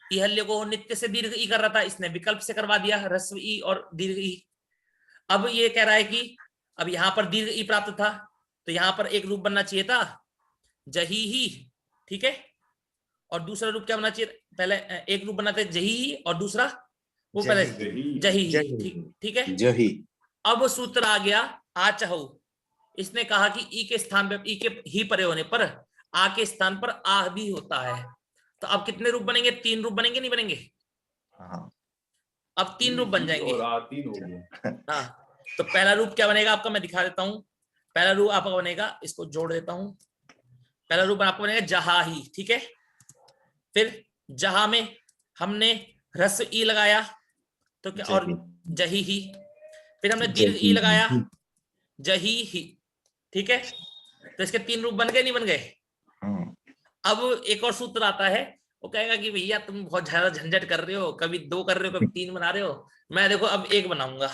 ई हल्ले गो नित्य से दीर्घ ई कर रहा था, इसने विकल्प से करवा दिया, रस्व ई और दीर्घ ई। अब ये कह रहा है कि अब यहां पर दीर्घ ई प्राप्त था, तो यहां पर एक रूप बनना चाहिए था जही ही, ठीक है। और दूसरा रूप क्या बनना चाहिए, पहले एक रूप बनाते जही ही और दूसरा वो पहले जही ही, ठीक है। जही। अब सूत्र आ गया आचहु, इसने कहा कि ई के स्थान पे, ई के ही परे होने पर आ के स्थान पर आ भी होता है। तो अब कितने रूप बनेंगे, 3 रूप बनेंगे, नहीं बनेंगे? हाँ। अब 3 रूप बन जाएंगे। और आ 3 हो गए। हाँ, तो पहला रूप क्या बनेगा आपका, मैं दिखा देता हूं। पहला रूप आपका बनेगा, इसको जोड़ देता हूं। पहला रूप आपका बनेगा जहा ही, ठीक है। फिर जहा में हमने ह्रस्व ई लगाया, तो क्या, और जही ही। फिर हमने दीर्घ ई लगाया, जही ही, ठीक है। तो इसके 3 रूप बन गए, नहीं बन गए? अब एक और सूत्र आता है, वो कहेगा कि भैया तुम बहुत ज्यादा झंझट कर रहे हो, कभी 2 कर रहे हो, कभी 3 बना रहे हो। मैं देखो अब 1 बनाऊंगा,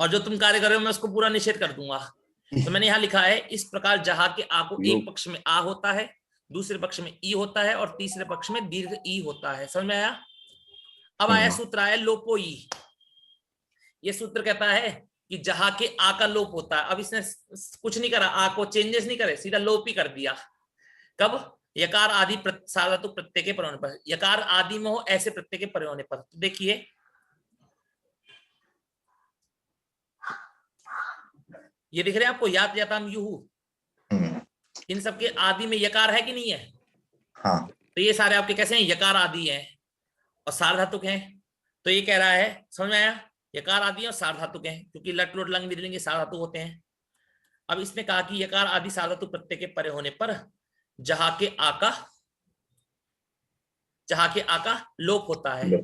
और जो तुम कार्य कर रहे हो मैं उसको पूरा निषेध कर दूंगा। तो मैंने यहाँ लिखा है, इस प्रकार जहा के आ को एक पक्ष में आ होता है, दूसरे पक्ष में ई होता है, और तीसरे पक्ष में दीर्घ ई होता है। समझ में आया? अब आया सूत्र आया लोपो ई। ये सूत्र कहता है कि जहा के आ का लोप होता है। अब इसने कुछ नहीं करा, आ को चेंजेस नहीं करे, सीधा लोप ही कर दिया। कब? यकार आदि सार्वधातुक प्रत्यय के परे होने पर, यकार आदि में हो ऐसे प्रत्यय के परे होने पर। तो देखिए ये दिख रहे हैं आपको, यात याताम युहु, इन सबके आदि में यकार है कि नहीं है? हाँ। तो ये सारे आपके कैसे हैं, यकार आदि हैं और सार्वधातुक हैं। तो ये कह रहा है, समझ में आया, यकार आदि और सार्वधातुक हैं, क्योंकि लट लोट लंग विधिलिंग सार्वधातुक होते हैं। अब इसने कहा कि यकार आदि सार्वधातुक प्रत्यय के परे होने पर जहा के आ का लोप होता है।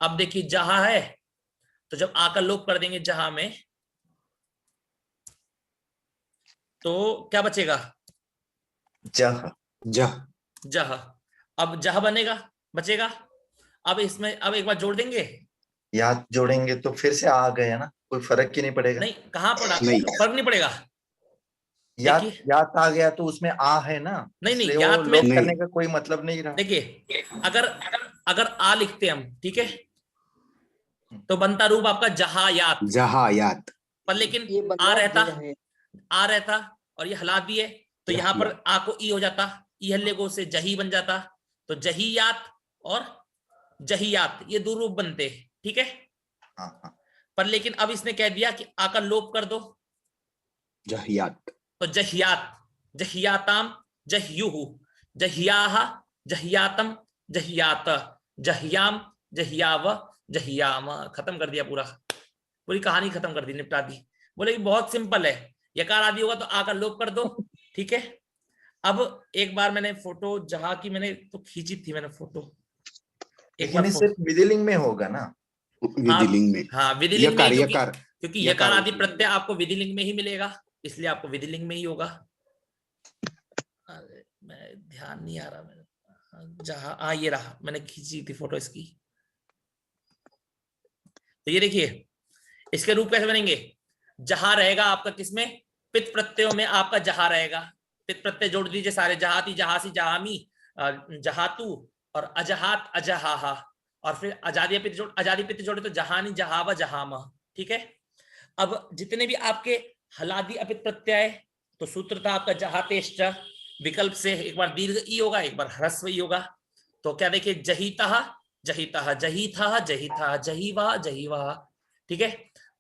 अब देखिए जहा है, तो जब आ का लोप कर देंगे जहा में, तो क्या बचेगा? जह। जह। जह। अब जह बनेगा, बचेगा। अब इसमें अब एक बार जोड़ देंगे, याद जोड़ेंगे तो फिर से आ गया ना, कोई फर्क ही नहीं पड़ेगा। नहीं कहाँ पड़ा, नहीं। फर्क नहीं पड़ेगा। याद देखिए, याद आ गया तो उसमें आ है ना, नहीं, इसलिए याद वो में लोप नहीं। करने का कोई मतलब नहीं रहा। देखिए, अगर अगर आ लिखते हम, ठीक है, तो बनता रूप आपका जहायात। जहायात। पर लेकिन ये आ बदलाव रहता, दिया है। आ रहता और ये हला दिए, तो यहाँ पर जहियात। आ को ई हो जाता, ई हल्ले को से जही बन जाता। तो जहियात और जहियात ये दो रूप बनते, ठीक है। हाँ हाँ। पर लेकिन अब इसने कह दिया कि आ का लोप कर दो, जहियात। तो जहियात, जहियाताम, जह्युहु, जहियाह, जहियातम, जहियात, जहियाम, जहियाव, जहियाम। खत्म कर दिया पूरा, पूरी कहानी खत्म कर दी, निपटा दी। बोले कि बहुत सिंपल है, यकार आदि होगा तो आ का लोप कर दो, ठीक है। अब एक बार मैंने फोटो जहां की मैंने तो खींची थी मैंने फोटो, एक लेकिन बार ये सिर्फ विधिलिंग में होगा ना। विधिलिंग में। हाँ विधिलिंग में, यकार क्योंकि यकार क्योंकि यकार आदि प्रत्यय आपको विधिलिंग में ही मिलेगा, इसलिए आपको विधिलिंग में ही होगा। अरे मैं ध्यान नहीं आ रहा मेरे, जहां ये रहा, मैंने खींची थी फोटो इसकी। तो ये देखिए, इसके रूप कैसे बनेंगे? जहां रहेगा आपका किसमें? पित प्रत्ययों में आपका जहां रहेगा। पित प्रत्यय जोड़ दीजिए सारे, जहाती, जहासी, जहामी, जहातु और अजहात, अजहाहा, और फिर अजादी पित जोड़, अजादी पित जोड़े तो जहानी, जहावा, जहामा, ठीक है। अब जितने भी आपके हलादी अपित प्रत्यय, तो सूत्र था आपका जहातेश्च, विकल्प से एक बार दीर्घ ई होगा, एक बार ह्रस्व ई होगा। तो क्या देखिए, जहिता, जहिता, जहिथा, जहिथा, जहीवा, जहीवा, ठीक है।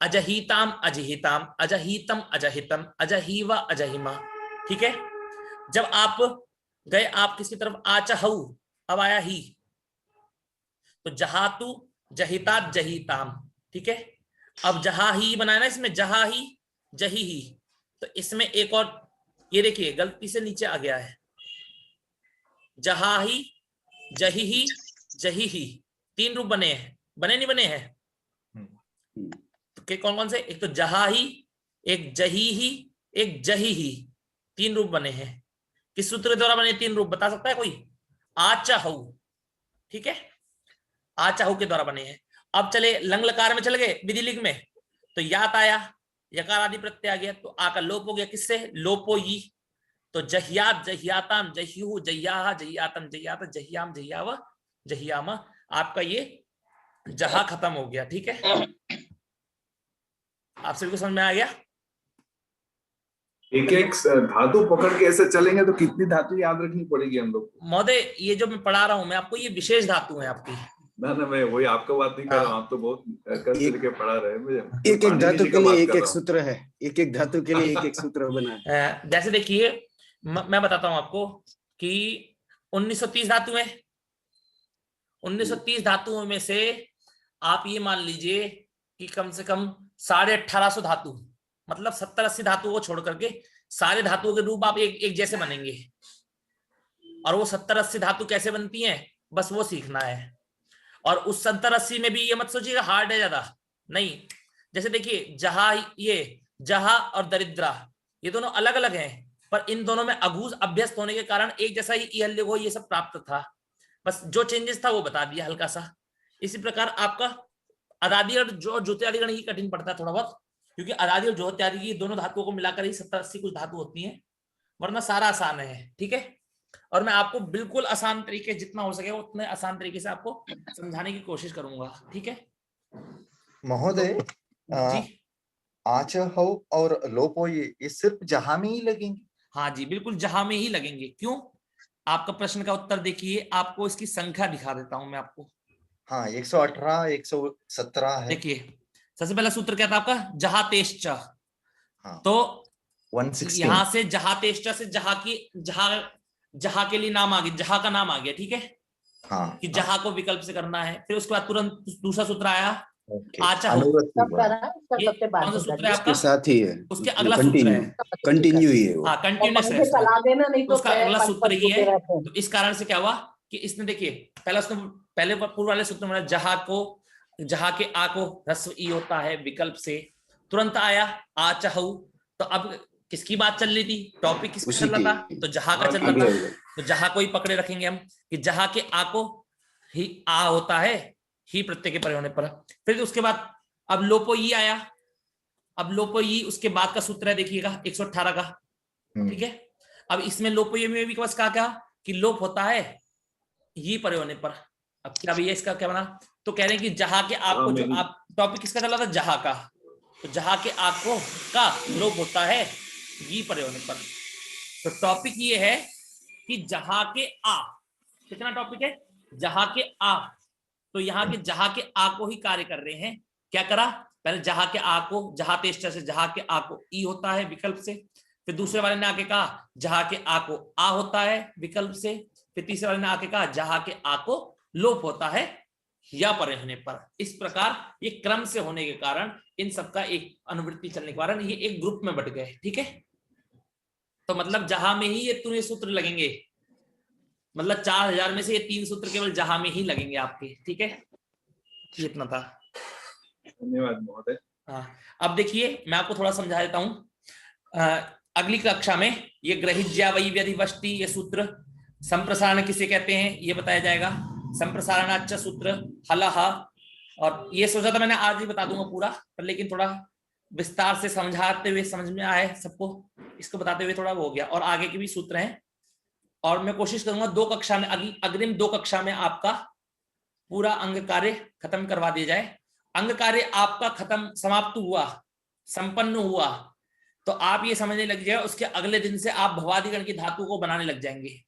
अजहिताम, अजहिताम, अजहितम, अजहितम, अजहीवा, अजहिमा, ठीक है। जब आप गए आप किसकी तरफ? आचहु, अब आया ही, तो जहातु, जहितात, जहिताम, ठीक है। अब जहा ही बनाया ना इसमें, जहा ही, जही ही, तो इसमें एक और, ये देखिए गलती से नीचे आ गया है, जहा ही, जही ही, जही ही, तीन रूप बने हैं, बने नहीं बने हैं? तो कौन कौन से? एक तो जहा ही, एक जही ही, एक जही ही, तीन रूप बने हैं। किस सूत्र के द्वारा बने तीन रूप, बता सकता है कोई? आचाहु, ठीक है, आचाहु के द्वारा बने हैं। अब चले लंग लकार में चले गए, विधिलिंग में, तो यात आया, यकार आदि प्रत्यय आ गया, तो आ का लोप हो गया, किससे? लोपो यी, तो जहियात, जहियाताम, जह्यु, जहियाहा, जहियातम, जहियात, जहियाम, जहियाव, जहियामा, आपका ये जहा खत्म हो गया, ठीक है। आप सभी को समझ में आ गया? एक एक धातु पकड़ के ऐसे चलेंगे तो कितनी धातु याद रखनी पड़ेगी हम लोग को? महोदय ये जो मैं पढ़ा रहा हूं मैं आपको, ये विशेष धातु है आपकी। ना मैं वही आपको बात नहीं कर रहा हूँ, आप तो बहुत कष्ट लेके पढ़ा रहे हैं मुझे। एक एक धातु के लिए एक एक सूत्र सूत्र है, एक एक धातु के लिए एक एक सूत्र बना है। जैसे देखिए, मैं बताता हूं आपको कि 1930 धातु है, 1930 धातुओं में से आप ये मान लीजिए कि कम से कम 1850 धातु, मतलब 70-80 धातुओं को छोड़ करके सारे धातुओं के रूप आप एक जैसे बनेंगे। और वो 70-80 धातु कैसे बनती हैं, बस वो सीखना है। और उस 70-80 में भी ये मत सोचिएगा हार्ड है ज्यादा, नहीं। जैसे देखिए, जहा, ये जहा और दरिद्रा, ये दोनों अलग अलग हैं, पर इन दोनों में अघूस अभ्यस्त होने के कारण एक जैसा ही ईहल्य को ये सब प्राप्त था, बस जो चेंजेस था वो बता दिया हल्का सा। इसी प्रकार आपका अदादी और ज्योत्यादिगण ही कठिन पड़ता है थोड़ा बहुत, क्योंकि अदादी और ज्योत्यादि की दोनों धातुओं को मिलाकर ही 70-80 कुछ धातु होती हैं, वरना सारा आसान है, ठीक है। और मैं आपको बिल्कुल आसान तरीके, जितना हो सके उतने आसान तरीके से आपको समझाने की कोशिश करूंगा, ठीक है महोदय। जी। आचहौ और लोपो ये सिर्फ जहां में ही लगेंगे? हाँ जी, बिल्कुल जहां में ही लगेंगे। क्यों? आपका प्रश्न का उत्तर देखिए, आपको इसकी संख्या दिखा देता हूं मैं आपको। हाँ, 118, 117 है। देखिए, सबसे पहला सूत्र क्या था आपका? जहातेश्च। हाँ, तो 116। यहां से जहातेश्च से जहा के लिए नाम आ गया, जहा का नाम आ गया, ठीक है। हाँ, कि जहा को विकल्प से करना है। फिर उसके बाद तुरंत दूसरा सूत्र आया, आचाहु। अनुवृत्ति हुआ। ये कौन सा सूत्र है उसके आपका? साथ ही है, उसके अगला सूत्र है, कंटिन्यू ही है वो। हाँ कंटिन्यूस है, चला देना, नहीं तो उसका अगला सूत्र ही है। रहते हैं। तो इस कारण से क्या हुआ कि इसने देखिए, पहला उसने पहले पूर्व वाले सूत्र में जहा के आ को ह्रस्व ई होता है विकल्प से, तुरंत आया आचाहु। तो अब किसकी बात चल रही थी, टॉपिक किसका उसी चल रहा था, की। तो जहां का चल रहा अगले था, अगले। तो जहां को ही पकड़े रखेंगे हम कि जहां के आ को ही आ होता है ही प्रत्यय के परे होने पर। फिर उसके बाद अब लोपो ई आया, अब लोपो ई उसके बाद का सूत्र है, देखिएगा 118 का, ठीक है। अब इसमें लोपो ई में भी बस कहा कि लोप होता है ये परे होने पर। अब क्या भैया इसका क्या बना, तो कह रहे हैं कि जहां के आपको जो आप टॉपिक किसका चला था, जहां का, तो जहां के आपको का लोप होता है ये परे होने पर। तो टॉपिक ये है कि जहां के आ, कितना टॉपिक है, जहां के आ, तो यहाँ के जहां के आ को ही कार्य कर रहे हैं। क्या करा, पहले जहां के आ को, जहां तेष्टा से जहां के आ को ई होता है विकल्प से, फिर दूसरे वाले ने आके कहा जहां के आ को आ होता है विकल्प से, फिर तीसरे वाले ने आके कहा जहां के आ को लोप होता है या परे होने पर। इस प्रकार ये क्रम से होने के कारण, इन सबका एक अनुवृत्ति चलने के कारण ये एक ग्रुप में बट गए, ठीक है। तो मतलब जहां में ही ये तुम्हें सूत्र लगेंगे, मतलब 4000 में से ये 3 सूत्र केवल जहां में ही लगेंगे आपके, ठीक है। ये इतना था, धन्यवाद महोदय। हाँ। अब देखिए मैं आपको थोड़ा समझा देता हूं। अगली कक्षा में ये ग्रहिज्या वै व्यधिवष्टि, ये सूत्र संप्रसारण किसे कहते हैं ये बताया जाएगा, संप्रसारणाच्च सूत्र हलह, और ये सोचा था मैंने आज ही बता दूंगा पूरा, पर लेकिन थोड़ा विस्तार से समझाते हुए समझ में आए सबको, इसको बताते हुए थोड़ा वो हो गया। और आगे के भी सूत्र हैं, और मैं कोशिश करूंगा 2 कक्षा में, अग्रिम 2 कक्षा में आपका पूरा अंग कार्य खत्म करवा दिया जाए। अंग कार्य आपका खत्म समाप्त हुआ, संपन्न हुआ, तो आप ये समझने लग जाए, उसके अगले दिन से आप भवादिगण की धातु को बनाने लग जाएंगे।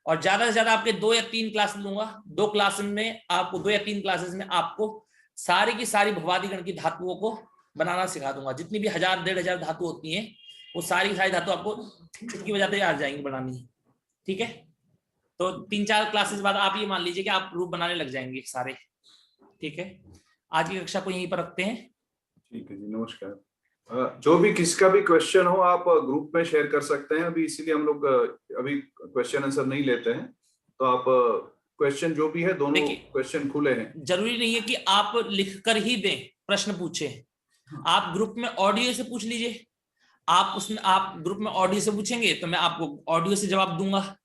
और ज्यादा से ज्यादा आपके 2 या 3 क्लास लूंगा, 2 क्लास में आपको, 2 या 3 क्लासेस में आपको सारी की सारी भवादिगण की धातुओं को बनाना सिखा दूंगा। जितनी भी 1000-1500 धातु होती हैं, वो सारी धातु आपको चुटकी बजाते आ जाएंगी बनानी, ठीक है। तो 3-4 क्लासेस बाद आप ये मान लीजिए कि आप रूप बनाने लग जाएंगे सारे, ठीक है। आज की कक्षा को यहीं पर रखते हैं। ठीक है जी, नमस्कार। जो भी किसका भी क्वेश्चन हो आप ग्रुप में शेयर कर सकते हैं। अभी इसीलिए हम लोग अभी क्वेश्चन आंसर नहीं लेते हैं, तो आप क्वेश्चन जो भी है, दोनों क्वेश्चन खुले हैं। जरूरी नहीं है कि आप लिख कर ही दें, प्रश्न पूछे, आप ग्रुप में ऑडियो से पूछ लीजिए। आप उसमें, आप ग्रुप में ऑडियो से पूछेंगे तो मैं आपको ऑडियो से जवाब दूंगा,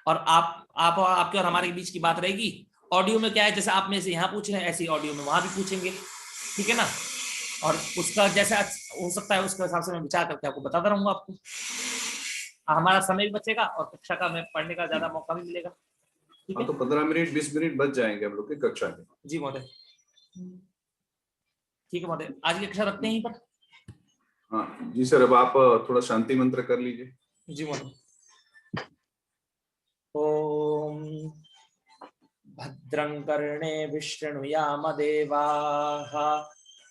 और आपके और हमारे बीच की बात रहेगी। ऑडियो में क्या है, जैसे आप में से यहाँ पूछ रहे हैं ऐसे ऑडियो में वहां भी पूछेंगे, ठीक है ना। और उसका जैसा हो सकता है उसके हिसाब से मैं विचार करके आपको बताता रहूंगा आपको। हमारा समय भी बचेगा और कक्षा का में पढ़ने का ज्यादा मौका भी मिलेगा, ठीक है। तो 15 मिनट 20 मिनट बच जाएंगे हम लोग की कक्षा में। जी महोदय, ठीक है महोदय, आज की कक्षा रखते हैं यहीं पर। हाँ जी सर, अब आप थोड़ा शांति मंत्र कर लीजिए। जी महोदय। ओम भद्रं कर्णेभिः शृणुयाम देवाः,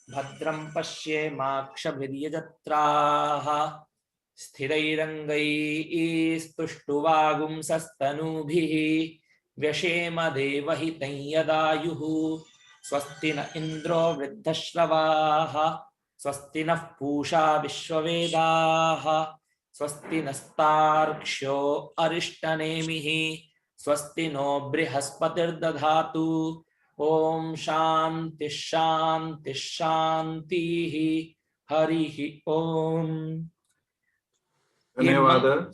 भद्रं पश्येमाक्षभिर्यजत्राः, स्थिरैरङ्गैस्तुष्टुवागुंसस्तनूभिः, व्यशेम देवहितं यदायुः। स्वस्ति न इन्द्रो वृद्धश्रवाः, स्वस्ति नः पूषा विश्ववेदाः, स्वस्ति नस्तार्क्ष्यो अरिष्टनेमिः, स्वस्ति नो बृहस्पतिर्दधातु। ओम शांति शांति शांति, हरि ओम। धन्यवाद।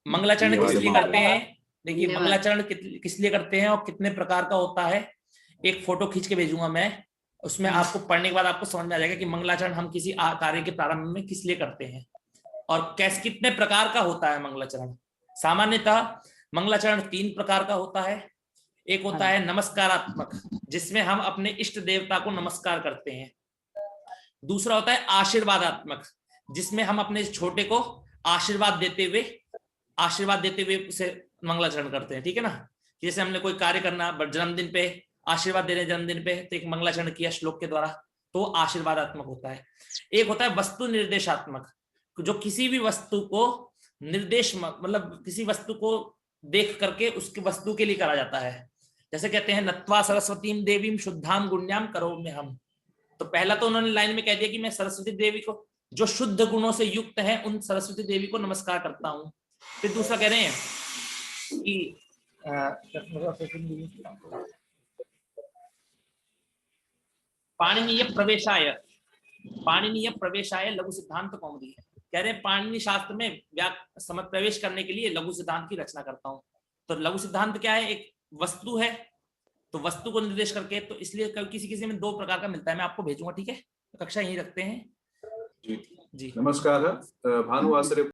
मंगलाचरण किस लिए करते हैं, देखिए मंगलाचरण किस लिए करते हैं और कितने प्रकार का होता है, एक फोटो खींच के भेजूंगा मैं, उसमें आपको पढ़ने के बाद आपको समझ में आ जाएगा कि मंगलाचरण हम किसी कार्य के प्रारंभ में किस लिए करते हैं और कैसे कितने प्रकार का होता है मंगलाचरण। सामान्यतः मंगलाचरण 3 प्रकार का होता है। एक होता है नमस्कारात्मक, जिसमें हम अपने इष्ट देवता को नमस्कार करते हैं। दूसरा होता है आशीर्वादात्मक, जिसमें हम अपने छोटे को आशीर्वाद देते हुए उसे मंगलाचरण करते हैं, ठीक है ना। जैसे हमने कोई कार्य करना, जन्मदिन पे आशीर्वाद दे रहे हैं, जन्मदिन पे तो एक मंगलाचरण किया श्लोक के द्वारा, तो आशीर्वादात्मक होता है। एक होता है वस्तु निर्देशात्मक, जो किसी भी वस्तु को निर्देश, मतलब किसी वस्तु को देख करके उसकी वस्तु के लिए करा जाता है। जैसे कहते हैं नत्वा सरस्वतीम देवीम शुद्धाम गुण्याम करोमि हम, तो पहला तो उन्होंने लाइन में कह दिया कि मैं सरस्वती देवी को, जो शुद्ध गुणों से युक्त है, उन सरस्वती देवी को नमस्कार करता हूं। फिर दूसरा कह रहे हैं कि पाणिनीय प्रवेशाय लघु सिद्धांत कौमुदी है। कह रहे हैं पाणिनि शास्त्र में समझ प्रवेश करने के लिए लघु सिद्धांत की रचना करता हूँ। तो लघु सिद्धांत क्या है, एक वस्तु है, तो वस्तु को निर्देश करके, तो इसलिए किसी किसी में 2 प्रकार का मिलता है, मैं आपको भेजूंगा, ठीक है। कक्षा यहीं रखते हैं जी जी। नमस्कार भानु आचार्य।